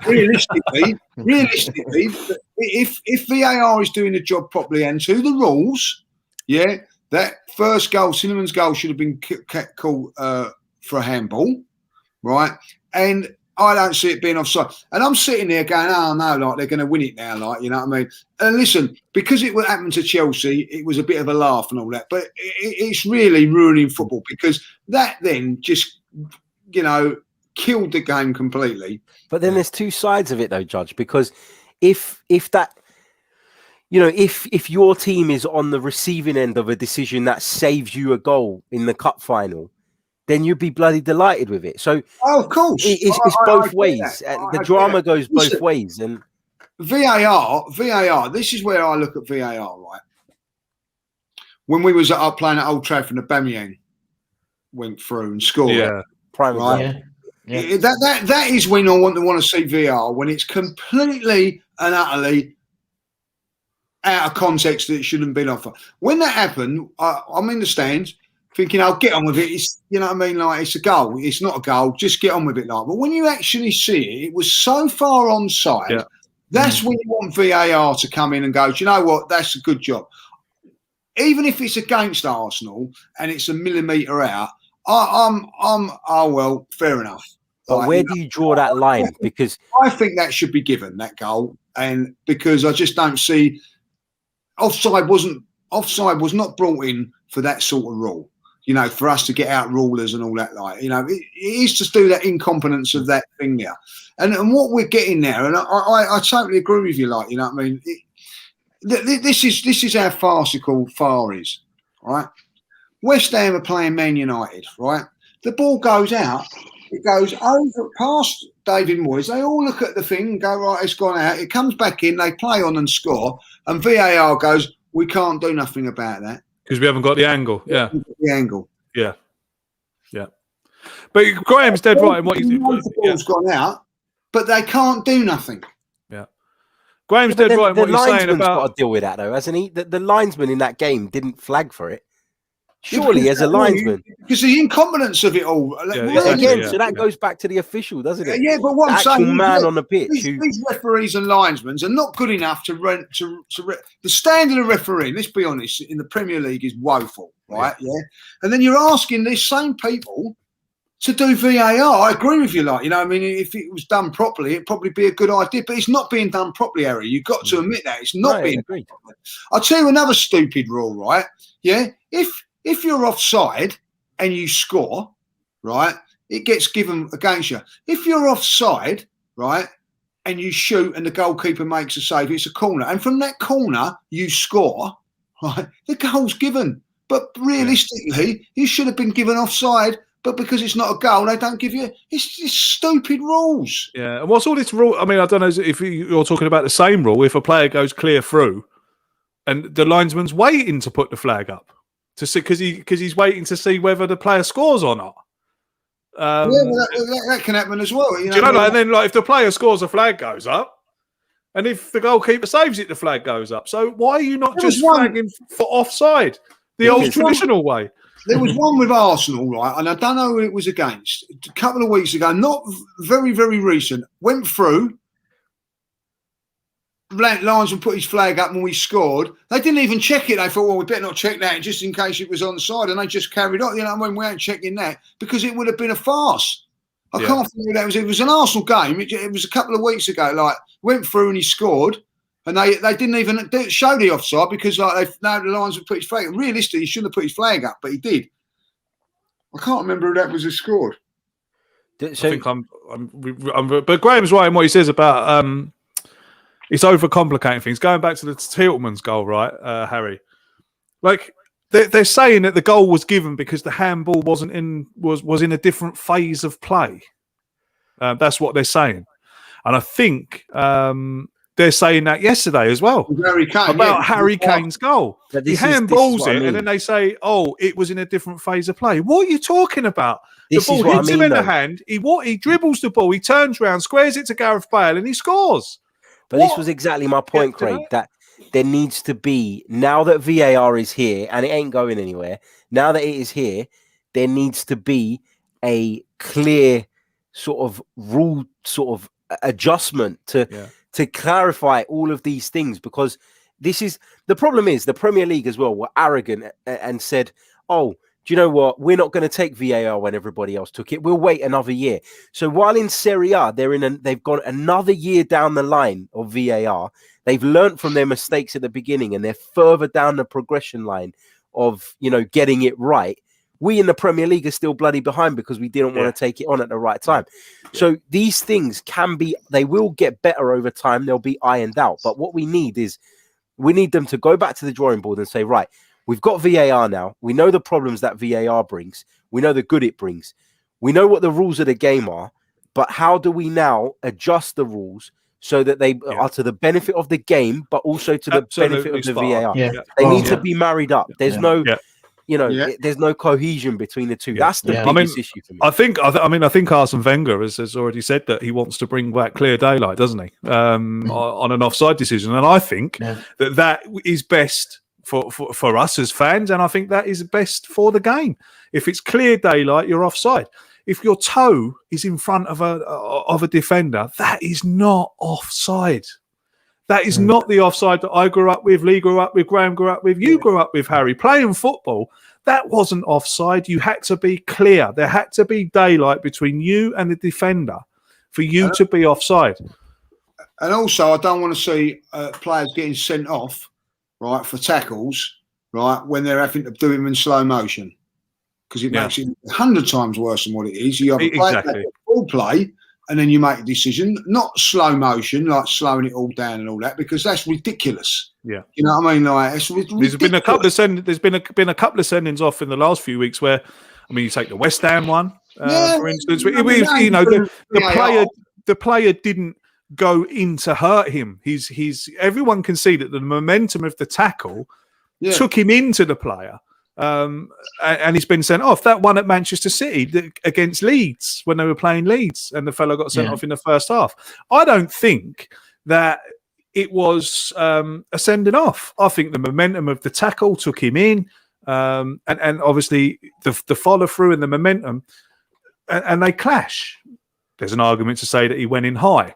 Realistically, if VAR is doing the job properly and to the rules, That first goal, Cinnamon's goal, should have been called for a handball, right? And I don't see it being offside. And I'm sitting there going, oh, no, like, they're going to win it now, like, you know what I mean? And listen, because it happened to Chelsea, it was a bit of a laugh and all that. But it's really ruining football because that then just, you know, killed the game completely. But then there's two sides of it, though, Judge, because if that, you know, if your team is on the receiving end of a decision that saves you a goal in the cup final, then you'd be bloody delighted with it. So, of course, it's both ways. The drama goes both ways. And VAR. This is where I look at VAR. Right, when we was playing at Old Trafford, Aubameyang went through and scored. Yeah, prime right. Yeah. That is when I want to see VAR, when it's completely and utterly out of context that it shouldn't have been offered. When that happened, I'm in the stands thinking, I'll get on with it. It's, you know what I mean? Like, it's a goal. It's not a goal. Just get on with it. Like, but when you actually see it, it was so far onside. Yeah. That's when you want VAR to come in and go, do you know what? That's a good job. Even if it's against Arsenal and it's a millimetre out, oh, well, fair enough. But like, where do you draw that line? Because I think that should be given, that goal. And because I just don't see offside was not brought in for that sort of rule. You know, for us to get out rulers and all that, like, you know, it is to do that incompetence of that thing there. And what we're getting there, and I totally agree with you, like, you know what I mean? This is how farcical VAR is, right? West Ham are playing Man United, right? The ball goes out, it goes over past David Moyes. They all look at the thing and go, right, it's gone out. It comes back in, they play on and score, and VAR goes, we can't do nothing about that. Because we haven't got the angle. Yeah. The angle. Yeah. Yeah. But Graham's dead right in what he's doing. The ball's gone out, but they can't do nothing. Yeah. Graham's dead right in what he's saying about. Got to deal with that, though, hasn't he? The linesman in that game didn't flag for it. Surely, as a linesman, because the incompetence of it all. So that goes back to the official, doesn't it? Yeah, but what I'm saying, man on the pitch, these referees and linesmen are not good enough to the standard of refereeing. Let's be honest, in the Premier League is woeful, right? Yeah, and then you're asking these same people to do VAR. I agree with you, like, you know, I mean, if it was done properly, it'd probably be a good idea, but it's not being done properly, Harry. You've got to admit that it's not being done properly. I'll tell you another stupid rule, right? Yeah, if you're offside and you score, right, it gets given against you. If you're offside, right, and you shoot and the goalkeeper makes a save, it's a corner. And from that corner, you score, right, the goal's given. But realistically, you should have been given offside. But because it's not a goal, they don't give you. It's just stupid rules. Yeah. And what's all this rule? I mean, I don't know if you're talking about the same rule. If a player goes clear through and the linesman's waiting to put the flag up. To see, because he's waiting to see whether the player scores or not. Yeah, well, that can happen as well. You know, and then, like, if the player scores, the flag goes up, and if the goalkeeper saves it, the flag goes up. So why are you not just flagging for offside the old traditional way? There was one with Arsenal, right, and I don't know who it was against. A couple of weeks ago, not very, very recent, went through. Linesman put his flag up when we scored. They didn't even check it. They thought, well, we better not check that just in case it was on the side. And they just carried on. You know, when we ain't checking that because it would have been a farce. I can't think that it was an Arsenal game. It was a couple of weeks ago. Like, went through and he scored, and they didn't even show the offside because the linesman put his flag. Realistically, he shouldn't have put his flag up, but he did. I can't remember who that was who scored. I think I'm but Graham's right in what he says about it's overcomplicating things. Going back to the Tielemans goal, right, Harry? Like, they're saying that the goal was given because the handball was in a different phase of play. That's what they're saying, and I think they're saying that yesterday as well about Harry Kane's goal. He handballs it, and then they say, "Oh, it was in a different phase of play." What are you talking about? The ball hits him in the hand. He dribbles the ball. He turns around, squares it to Gareth Bale, and he scores. But this was exactly my point, Craig, that there needs to be, now that VAR is here, and it ain't going anywhere, now that it is here, there needs to be a clear sort of rule, sort of adjustment to clarify all of these things, because this is the problem. Is the Premier League as well were arrogant and said, "Oh, do you know what? We're not going to take VAR when everybody else took it. We'll wait another year." So while in Serie A, they've gone another year down the line of VAR. They've learned from their mistakes at the beginning, and they're further down the progression line of getting it right. We in the Premier League are still bloody behind because we didn't want to take it on at the right time. Yeah. So these things they will get better over time. They'll be ironed out. But what we need them to go back to the drawing board and say, right, we've got VAR now. We know the problems that VAR brings. We know the good it brings. We know what the rules of the game are. But how do we now adjust the rules so that they are to the benefit of the game, but also to the benefit of the VAR? Yeah. They need to be married up. There's no... there's no cohesion between the two. That's the biggest issue for me. I think Arsene Wenger has already said that he wants to bring back clear daylight, doesn't he? On an offside decision, and I think that is best for us as fans, and I think that is best for the game. If it's clear daylight, you're offside. If your toe is in front of a defender, that is not offside. That is not the offside that I grew up with, Lee grew up with, Graham grew up with, you grew up with, Harry. Playing football, that wasn't offside. You had to be clear. There had to be daylight between you and the defender for you to be offside. And also, I don't want to see players getting sent off, right, for tackles, right, when they're having to do them in slow motion. Because it makes it 100 times worse than what it is. You have a play, full play, and then you make a decision, not slow motion, like slowing it all down and all that, because that's ridiculous. Yeah, you know what I mean. Like, there's been a couple of sendings off in the last few weeks where, I mean, you take the West Ham one, for instance. The player didn't go in to hurt him. Everyone can see that the momentum of the tackle took him into the player. And he's been sent off. That one at Manchester City against Leeds when they were playing Leeds, and the fellow got sent off in the first half. I don't think that it was a sending off. I think the momentum of the tackle took him in, and obviously the follow through and the momentum, and they clash. There's an argument to say that he went in high,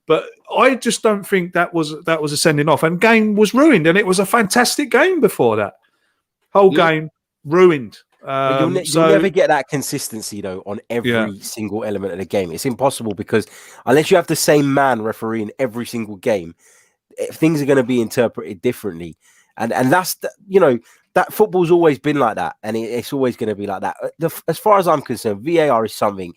but I just don't think that was a sending off. And game was ruined, and it was a fantastic game before that. Whole game ruined. You'll never get that consistency though on every single element of the game. It's impossible because unless you have the same man refereeing every single game, things are going to be interpreted differently. And that's that football's always been like that, and it's always going to be like that. As far as I'm concerned, VAR is something.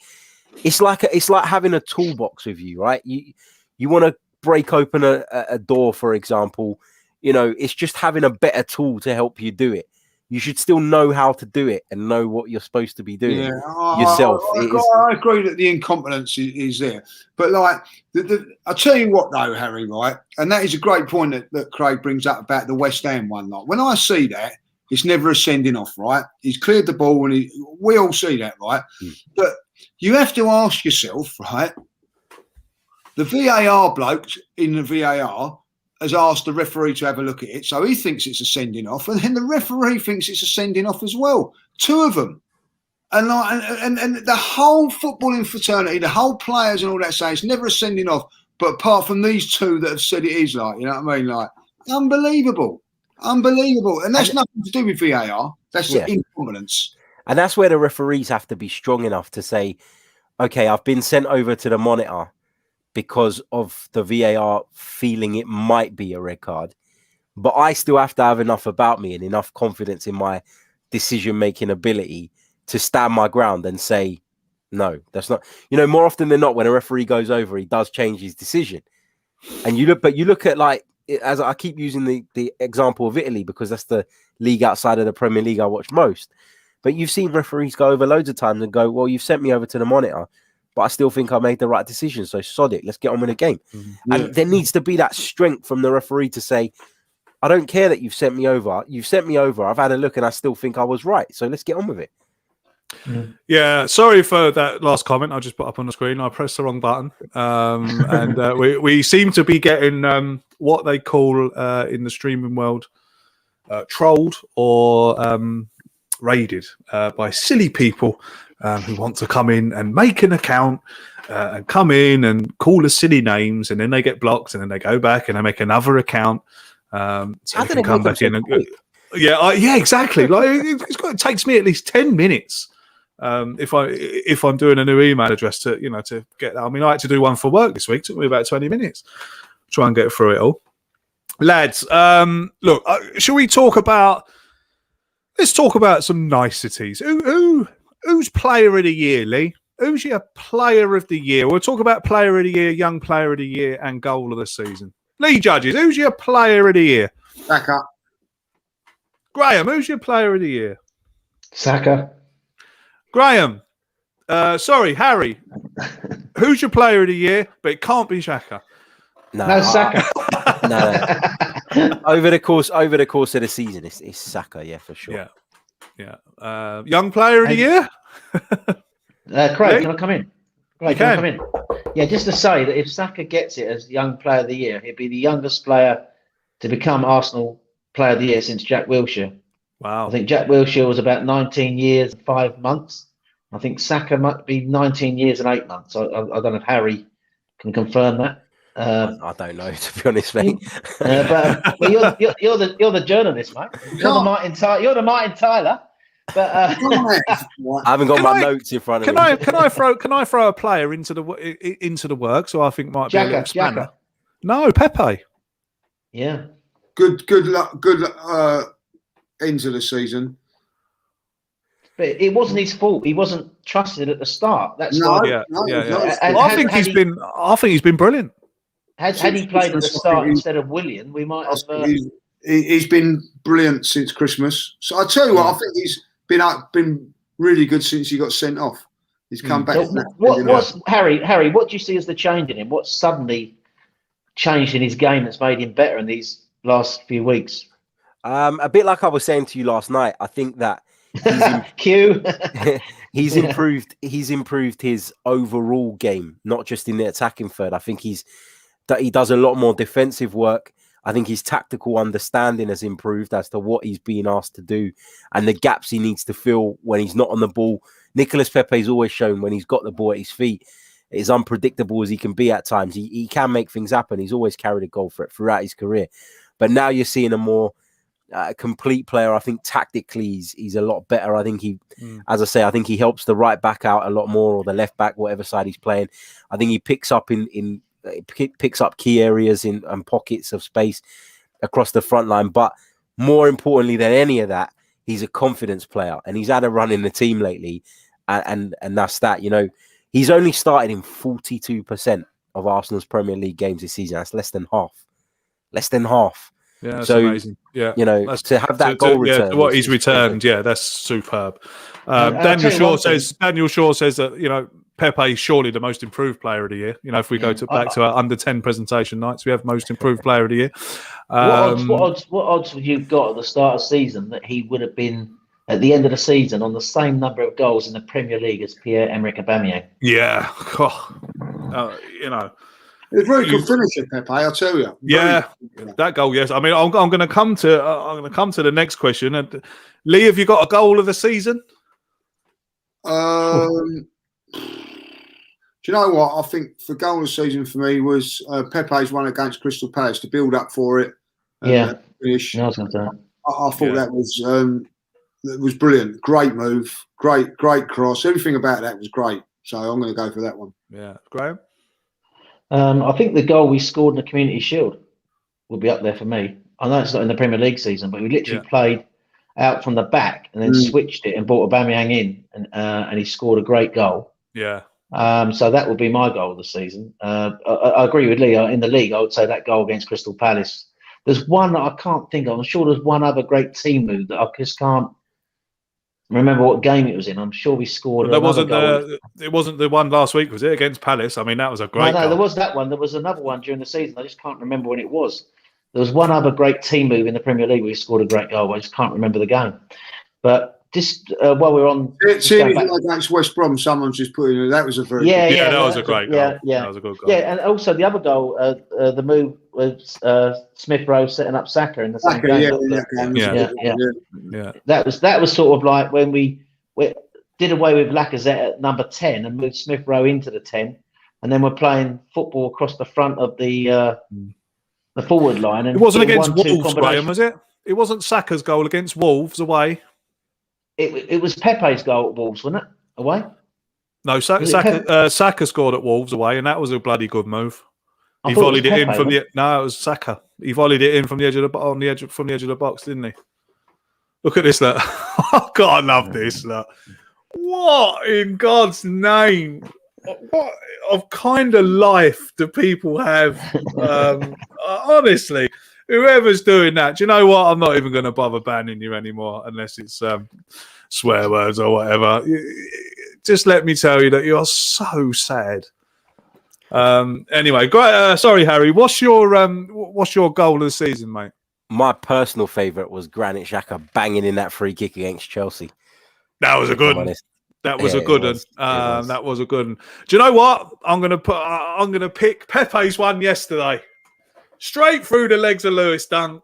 It's like having a toolbox with you, right? You want to break open a door, for example. It's just having a better tool to help you do it. You should still know how to do it and know what you're supposed to be doing yourself. I agree that the incompetence is there. But I'll tell you what though, Harry, right? And that is a great point that Craig brings up about the West Ham one. Like, when I see that, it's never a sending off, right? He's cleared the ball and we all see that, right? But you have to ask yourself, right? The VAR bloke in the VAR has asked the referee to have a look at it, so he thinks it's a sending off, and then the referee thinks it's a sending off as well. Two of them, and the whole footballing fraternity, the whole players and all that say it's never a sending off. But apart from these two that have said it is, you know what I mean? Like, unbelievable, and that's nothing to do with VAR. That's incompetence, and that's where the referees have to be strong enough to say, "Okay, I've been sent over to the monitor because of the VAR feeling it might be a red card. But I still have to have enough about me and enough confidence in my decision-making ability to stand my ground and say, no, that's not..." More often than not, when a referee goes over, he does change his decision. And you look at, like, as I keep using the example of Italy, because that's the league outside of the Premier League I watch most. But you've seen referees go over loads of times and go, well, you've sent me over to the monitor, but I still think I made the right decision. So sod it. Let's get on with the game. And there needs to be that strength from the referee to say, I don't care that you've sent me over. You've sent me over. I've had a look and I still think I was right. So let's get on with it. Yeah, sorry for that last comment I just put up on the screen. I pressed the wrong button. And we seem to be getting what they call in the streaming world trolled or raided by silly people who want to come in and make an account and come in and call us silly names, and then they get blocked, and then they go back and they make another account. So he can come back in. Yeah, exactly. Like it takes me at least 10 minutes if I'm doing a new email address to get that. I mean, I had to do one for work this week. It took me about 20 minutes. Try and get through it all. Lads, look, shall we talk about? Let's talk about some niceties. Who's player of the year, Lee? Who's your player of the year? We'll talk about player of the year, young player of the year, and goal of the season. Lee Judges, who's your player of the year? Saka. Graham, who's your player of the year? Saka. Graham, Harry, who's your player of the year? But it can't be Xhaka. No, Saka. No. Over the course of the season, it's Saka, yeah, for sure. Yeah. Young player of the year? Craig, can I come in? Craig, can I come in? Yeah, just to say that if Saka gets it as young player of the year, he'd be the youngest player to become Arsenal player of the year since Jack Wilshere. Wow. I think Jack Wilshere was about 19 years and 5 months. I think Saka might be 19 years and 8 months. I don't know if Harry can confirm that. I don't know, to be honest, mate. But you're the journalist, mate. You're the Martin Tyler. But I haven't got my notes in front of me. Can I throw a player into the work? So I think might be a little spanner. Xhaka. No, Pepe. Yeah. Good luck. Good into the season. But it wasn't his fault. He wasn't trusted at the start. That's why. I think he's been brilliant. Had he played at the start instead of Willian, we might have. He's been brilliant since Christmas. So I tell you what, I think he's been really good since he got sent off. He's come back. So what's Harry? What do you see as the change in him? What's suddenly changed in his game that's made him better in these last few weeks? A bit like I was saying to you last night. I think that he's improved. He's improved his overall game, not just in the attacking third. I think he does a lot more defensive work. I think his tactical understanding has improved as to what he's being asked to do and the gaps he needs to fill when he's not on the ball. Nicolas Pepe's always shown when he's got the ball at his feet, as unpredictable as he can be at times, he can make things happen. He's always carried a goal for it throughout his career. But now you're seeing a more complete player. I think tactically he's a lot better. I think as I say, I think he helps the right back out a lot more, or the left back, whatever side he's playing. I think he picks up picks up key areas and pockets of space across the front line. But more importantly than any of that, he's a confidence player, and he's had a run in the team lately, and that's that. He's only started in 42% of Arsenal's Premier League games this season. That's less than half. Yeah, that's so amazing. Yeah, to have that goal return. Yeah, what he's returned. Yeah, that's superb. Daniel Shaw says that Pepe is surely the most improved player of the year. If we go back to our under 10 presentation nights, we have most improved player of the year. What odds would you got at the start of the season that he would have been at the end of the season on the same number of goals in the Premier League as Pierre-Emerick Aubameyang? Yeah, He's a very good finisher, Pepe. I'll tell you. That goal. Yes, I mean I'm going to come to the next question. And Lee, have you got a goal of the season? Do you know what? I think the goal of the season for me was Pepe's one against Crystal Palace, to build up for it. Finish. I was going to say. I thought that was brilliant. Great move. Great cross. Everything about that was great. So I'm going to go for that one. Yeah, Graham. I think the goal we scored in the Community Shield will be up there for me. I know it's not in the Premier League season, but we literally played out from the back and then switched it and brought Aubameyang in, and he scored a great goal. Yeah. So that would be my goal of the season. I agree with Lee. In the league, I would say that goal against Crystal Palace. There's one that I can't think of. I'm sure there's one other great team move that I just can't remember what game it was in. I'm sure we scored. It wasn't the one last week, was it, against Palace? I mean, that was a great goal. No, there was that one. There was another one during the season. I just can't remember when it was. There was one other great team move in the Premier League where he scored a great goal. I just can't remember the game. But just while we're on, against West Brom, someone's just put in. That was a very that was a great goal. Yeah, that was a good goal. Yeah, and also the other goal, the move was Smith Rowe setting up Saka in the same game. Yeah. That was sort of like when we did away with Lacazette at number 10 and moved Smith Rowe into the 10, and then we're playing football across the front of the the forward line. And It wasn't get a against 1-2 Wolves, combination. Graham, was it? It wasn't Saka's goal against Wolves away. It was Pepe's goal at Wolves, wasn't it? Away? No, Was it Pepe? Saka scored at Wolves away, and that was a bloody good move. I He thought it was volleyed it in Pepe, from wasn't the. No, it was Saka. He volleyed it in from the edge of from the edge of the box, didn't he? Look at this, look. Oh, God, I love this, look. What in God's name? What of kind of life do people have? Honestly, whoever's doing that, do you know what? I'm not even going to bother banning you anymore unless it's swear words or whatever. Just let me tell you that you're so sad. Anyway, great. Sorry, Harry. What's your goal of the season, mate? My personal favourite was Granit Xhaka banging in that free kick against Chelsea. That was a good one. That was a good one. That was a good one. Do you know what? I'm gonna pick Pepe's one yesterday, straight through the legs of Lewis Dunk,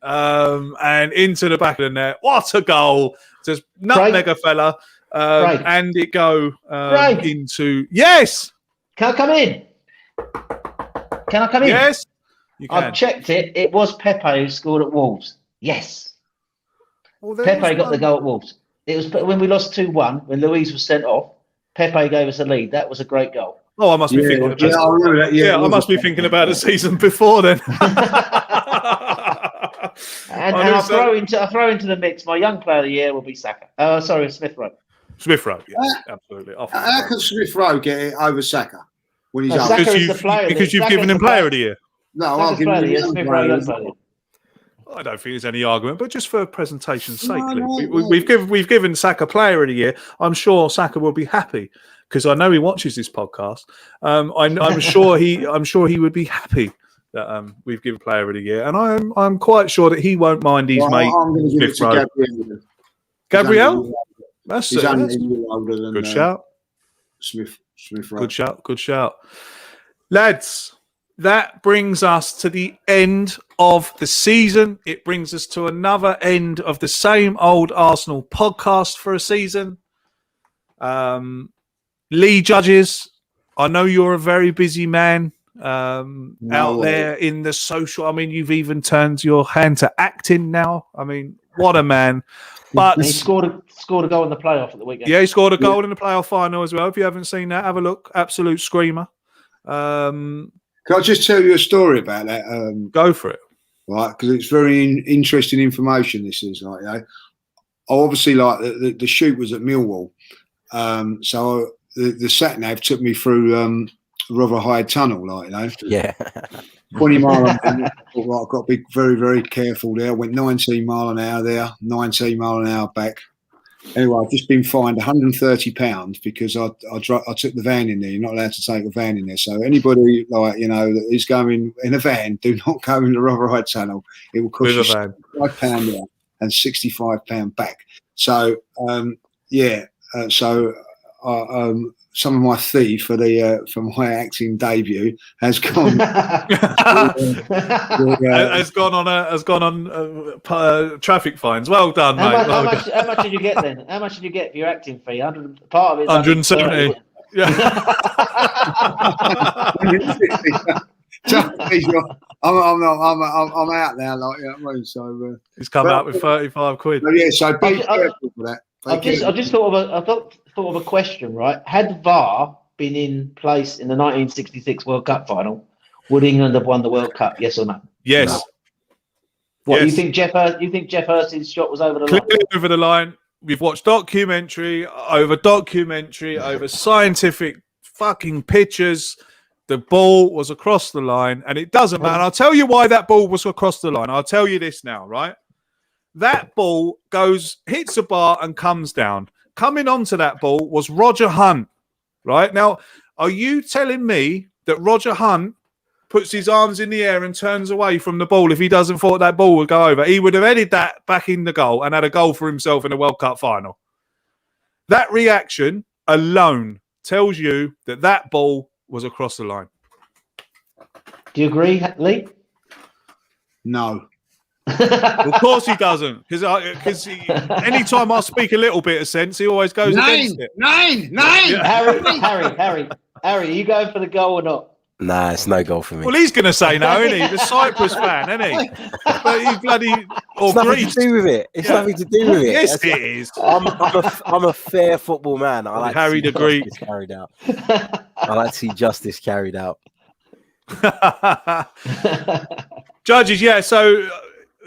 and into the back of the net. What a goal! Just nutmeg a fella, and it go into yes. Can I come in? Can I come in? Yes. You can. I've checked it. It was Pepe who scored at Wolves. Yes. Well, Pepe got the goal at Wolves. It was when we lost 2-1, when Louise was sent off. Pepe gave us a lead. That was a great goal. Oh, I must be thinking about I remember that. I must be thinking about the season before then. And I throw into the mix. My young player of the year will be Saka. Sorry, Smith Rowe. Smith Rowe, yeah, absolutely. How can Smith Rowe get it over Saka when he's up? Saka is the player. Because you've given him player of the year. No, I'll give him Smith Rowe, young player. I don't think there's any argument, but just for presentation's sake, we've given Saka player of the year. I'm sure Saka will be happy because I know he watches this podcast. I'm sure he would be happy that we've given player of the year, and I'm quite sure that he won't mind his mate. I'm going to give it to Gabriel. Gabriel, that's He's it. only older than Good shout. Smith Rowe. Good shout. Lads, that brings us to the end of the season. It brings us to another end of the same old Arsenal podcast for a season. Lee Judges, I know you're a very busy man out there in the social. I mean, you've even turned your hand to acting now. I mean, what a man. But he scored a goal in the playoff at the weekend. Yeah, he scored a goal in the playoff final as well. If you haven't seen that, have a look. Absolute screamer. Can I just tell you a story about that? Go for it. Right, because it's very interesting information. This is obviously the shoot was at Millwall, so the sat nav took me through Rotherhithe Tunnel, 20 mile an hour. I've got to be very, very careful there. I went 19 mile an hour there, 19 mile an hour back. Anyway, I've just been fined £130 because I took the van in there. You're not allowed to take a van in there. So anybody that is going in a van, do not go in the Rotherhithe Tunnel. It will cost you £65 there and £65 back. So some of my fee for my acting debut has gone has gone on traffic fines. Well done, mate. How much did you get then? How much did you get for your acting fee? Part of it. 170. Yeah. I'm out now, so he's come out with 35 quid. So be careful for that. I just thought of a question, right? Had VAR been in place in the 1966 World Cup final, would England have won the World Cup? Yes or no? Yes. No. What yes. you think, Jeff? You think Jeff Hurst's shot was over the line? Clearly over the line. We've watched documentary over scientific fucking pictures. The ball was across the line, and it doesn't matter. I'll tell you why that ball was across the line. I'll tell you this now, right? That ball hits a bar and comes down. Coming onto that ball was Roger Hunt, right? Now, are you telling me that Roger Hunt puts his arms in the air and turns away from the ball if he doesn't thought that ball would go over? He would have headed that back in the goal and had a goal for himself in a World Cup final. That reaction alone tells you that ball was across the line. Do you agree, Lee? No. Of course he doesn't, because anytime I speak a little bit of sense, he always goes against it. Nine. Harry, are you going for the goal or not? Nah, it's no goal for me. Well, he's going to say no, isn't he? The Cyprus fan, isn't he? But he bloody or It's nothing Greece. to do with it. It's nothing to do with it. Yes, it is. I'm a fair football man. I like Harry to the see Greek. justice carried out. I like to see justice carried out. Judges, yeah. So,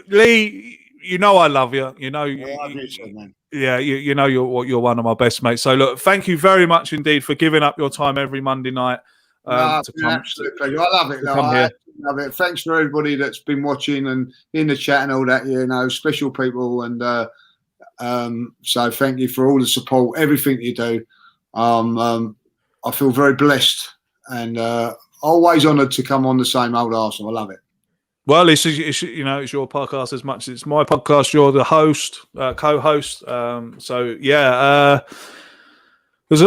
Lee, you know I love you. You know, Man. yeah, you know you're one of my best mates. So, look, thank you very much indeed for giving up your time every Monday night. To come, absolutely. I love it. come I here. love it. Thanks for everybody that's been watching and in the chat and all that. You know, special people, and so thank you for all the support, everything you do. I feel very blessed and always honoured to come on the same old Arsenal. I love it. Well, it's you know, it's your podcast as much as it's my podcast. You're the host, co-host. So yeah. There's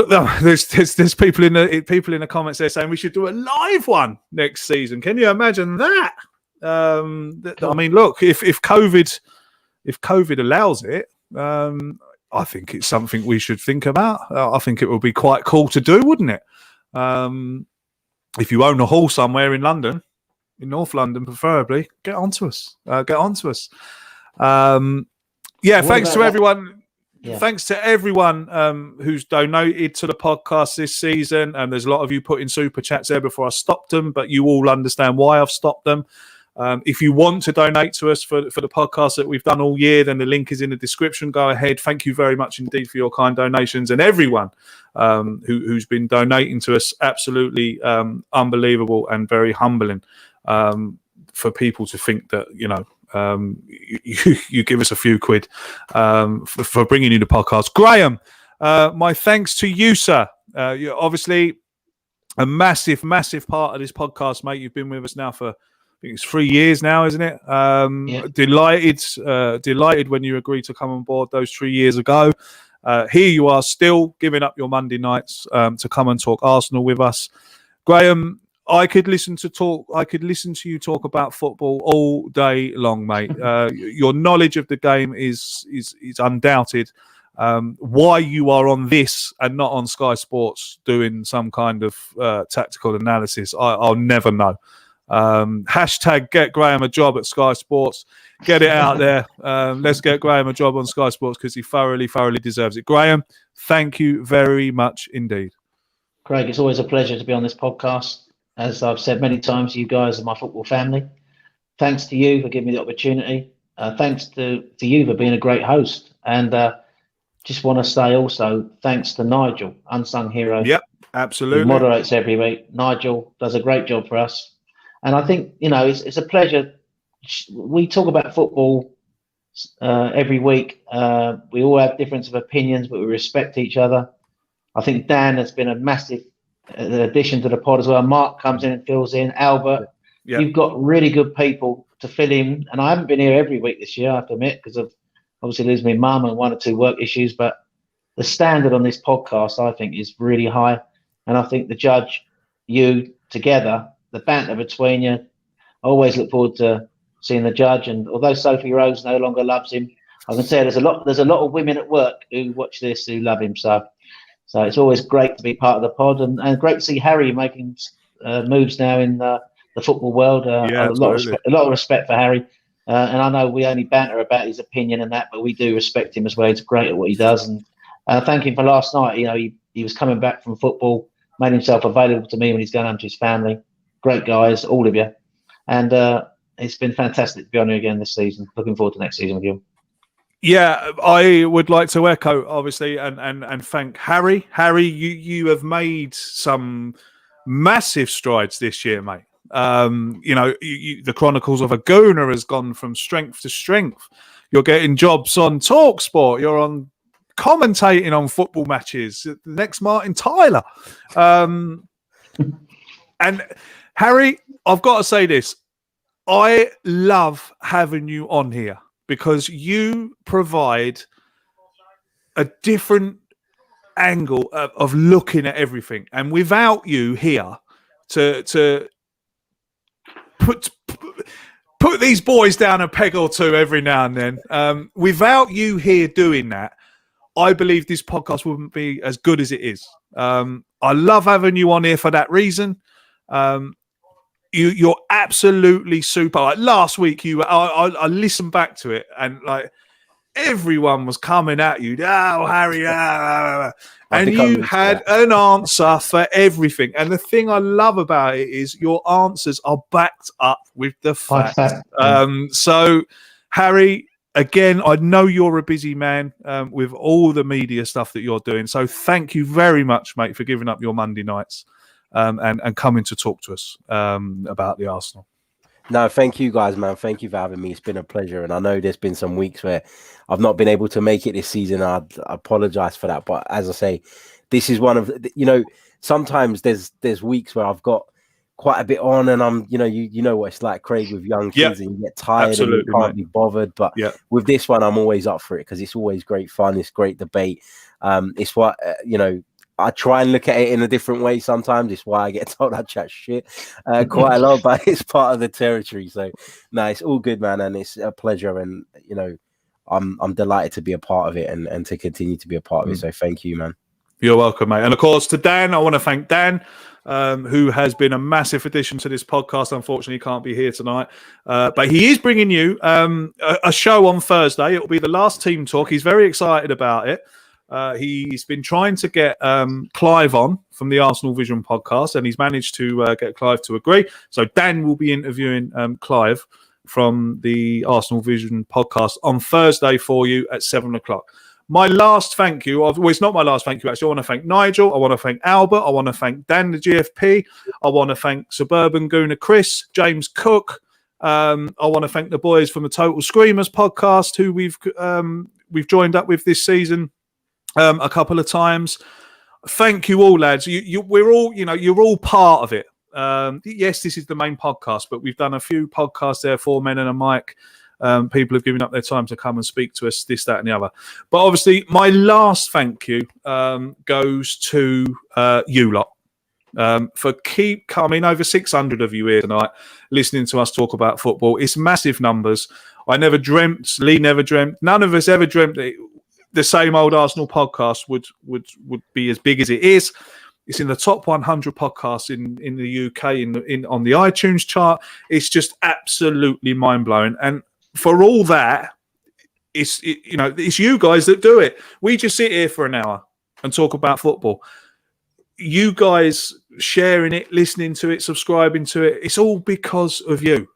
people in the comments there saying we should do a live one next season. Can you imagine that? I mean, look, if COVID allows it, I think it's something we should think about. I think it would be quite cool to do, wouldn't it? If you own a hall somewhere in London, in North London preferably, get onto us. Thanks to everyone. Yeah. Thanks to everyone who's donated to the podcast this season. There's a lot of you putting super chats there before I stopped them, but you all understand why I've stopped them. If you want to donate to us for the podcast that we've done all year, then the link is in the description. Go ahead. Thank you very much indeed for your kind donations, and everyone who's been donating to us. Absolutely unbelievable and very humbling for people to think that, you know, you give us a few quid for bringing you the podcast. Graham, my thanks to you, sir. You're obviously a massive part of this podcast, mate. You've been with us now for, I think it's 3 years now, isn't it? Yeah. Delighted when you agreed to come on board those 3 years ago. Here you are still giving up your Monday nights to come and talk Arsenal with us. Graham, I could listen to you talk about football all day long, mate. Your knowledge of the game is undoubted. Why you are on this and not on Sky Sports doing some kind of tactical analysis, I'll never know. Hashtag get Graham a job at Sky Sports. Get it out there. Let's get Graham a job on Sky Sports because he thoroughly deserves it. Graham, thank you very much indeed. Craig, it's always a pleasure to be on this podcast. As I've said many times, you guys are my football family. Thanks to you for giving me the opportunity. Thanks to you for being a great host. And just want to say also thanks to Nigel, unsung hero. Yep, absolutely. Who moderates every week. Nigel does a great job for us. And I think, you know, it's a pleasure. We talk about football every week. We all have difference of opinions, but we respect each other. I think Dan has been a massive addition to the pod as well. Mark comes in and fills in. Albert, You've got really good people to fill in. And I haven't been here every week this year, I have to admit, because of obviously losing my mum and 1 or 2 work issues. But the standard on this podcast, I think, is really high. And I think the judge, you together, the banter between you, I always look forward to seeing the judge. And although Sophie Rose no longer loves him, I can say there's a lot of women at work who watch this who love him. So it's always great to be part of the pod, and great to see Harry making moves now in the football world. A lot of respect for Harry. And I know we only banter about his opinion and that, but we do respect him as well. He's great at what he does. And thank him for last night. You know, he was coming back from football, made himself available to me when he's going home to his family. Great guys, all of you. And it's been fantastic to be on here again this season. Looking forward to next season with you. Yeah, I would like to echo, obviously, and thank Harry. Harry, you have made some massive strides this year, mate. You know, the Chronicles of a Gooner has gone from strength to strength. You're getting jobs on TalkSport. You're on commentating on football matches. The next Martin Tyler. And Harry, I've got to say this. I love having you on here because you provide a different angle of looking at everything. And without you here to put these boys down a peg or two every now and then, without you here doing that, I believe this podcast wouldn't be as good as it is. I love having you on here for that reason. You're absolutely super. Like last week, I listened back to it, and like everyone was coming at you. Oh, Harry, and you had an answer for everything. And the thing I love about it is your answers are backed up with the facts. So, Harry, again, I know you're a busy man with all the media stuff that you're doing. So, thank you very much, mate, for giving up your Monday nights. And coming to talk to us about the Arsenal. No, thank you guys, man. Thank you for having me. It's been a pleasure. And I know there's been some weeks where I've not been able to make it this season. I apologize for that. But as I say, this is one of, sometimes there's weeks where I've got quite a bit on and I'm, you know what it's like, Craig, with young kids and you get tired and you can't be bothered. But with this one, I'm always up for it because it's always great fun. It's great debate. It's what, I try and look at it in a different way sometimes. It's why I get told I chat shit quite a lot, but it's part of the territory. So, no, it's all good, man, and it's a pleasure. And I'm delighted to be a part of it and to continue to be a part of it. So, thank you, man. You're welcome, mate. And of course, to Dan, I want to thank Dan, who has been a massive addition to this podcast. Unfortunately, he can't be here tonight, but he is bringing you a show on Thursday. It will be the last team talk. He's very excited about it. He's been trying to get Clive on from the Arsenal Vision podcast, and he's managed to get Clive to agree. So Dan will be interviewing Clive from the Arsenal Vision podcast on Thursday for you at 7:00. My last thank you, well, it's not my last thank you, actually. I want to thank Nigel. I want to thank Albert. I want to thank Dan, the GFP. I want to thank Suburban Gooner Chris, James Cook. I want to thank the boys from the Total Screamers podcast, who we've joined up with this season. A couple of times. Thank you all, lads. We're all, you're all part of it. Yes, this is the main podcast, but we've done a few podcasts there, 4 men and a mic. People have given up their time to come and speak to us, this, that, and the other. But obviously, my last thank you goes to you lot. For keep coming, over 600 of you here tonight, listening to us talk about football. It's massive numbers. I never dreamt, Lee never dreamt, none of us ever dreamt that the same old Arsenal podcast would be as big as it is. It's in the top 100 podcasts in the UK on the iTunes chart. It's just absolutely mind blowing. And for all that, it's you guys that do it. We just sit here for an hour and talk about football. You guys sharing it, listening to it, subscribing to it. It's all because of you.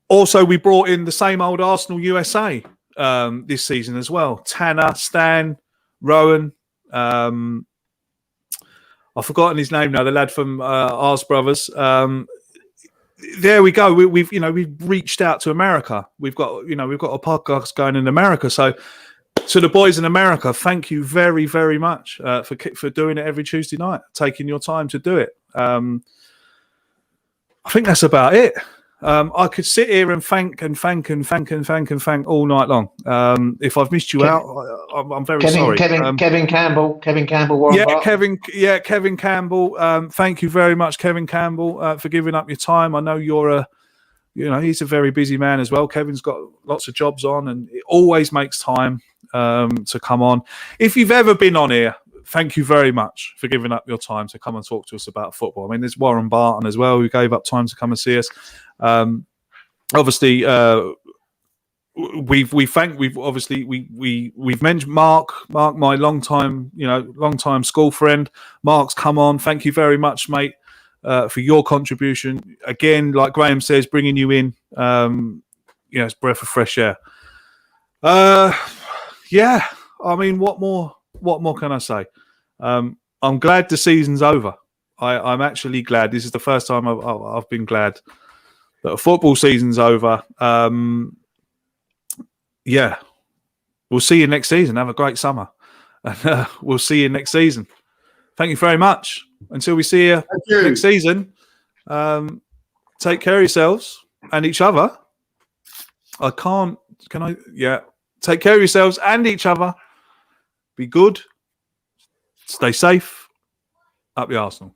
Also, we brought in the same old Arsenal USA this season as well. Tanner, Stan, Rowan. I've forgotten his name now. The lad from Ars Brothers. There we go. We've reached out to America. We've got a podcast going in America. So to the boys in America, thank you very, very much for doing it every Tuesday night, taking your time to do it. I think that's about it. I could sit here and thank all night long. If I've missed you out, I'm very sorry. Kevin Campbell, Warren Butt. Kevin Campbell. Thank you very much, Kevin Campbell, for giving up your time. I know he's a very busy man as well. Kevin's got lots of jobs on, and it always makes time to come on. If you've ever been on here, thank you very much for giving up your time to come and talk to us about football. I mean, there's Warren Barton as well, who gave up time to come and see us. Obviously, we've mentioned Mark, my long time school friend. Mark's come on. Thank you very much, mate, for your contribution. Again, like Graham says, bringing you in, it's breath of fresh air. I mean, what more can I say? I'm glad the season's over. I'm actually glad. This is the first time I've been glad that a football season's over. We'll see you next season. Have a great summer. And we'll see you next season. Thank you very much. Until we see you next season, take care of yourselves and each other. Take care of yourselves and each other. Be good. Stay safe. Up the Arsenal.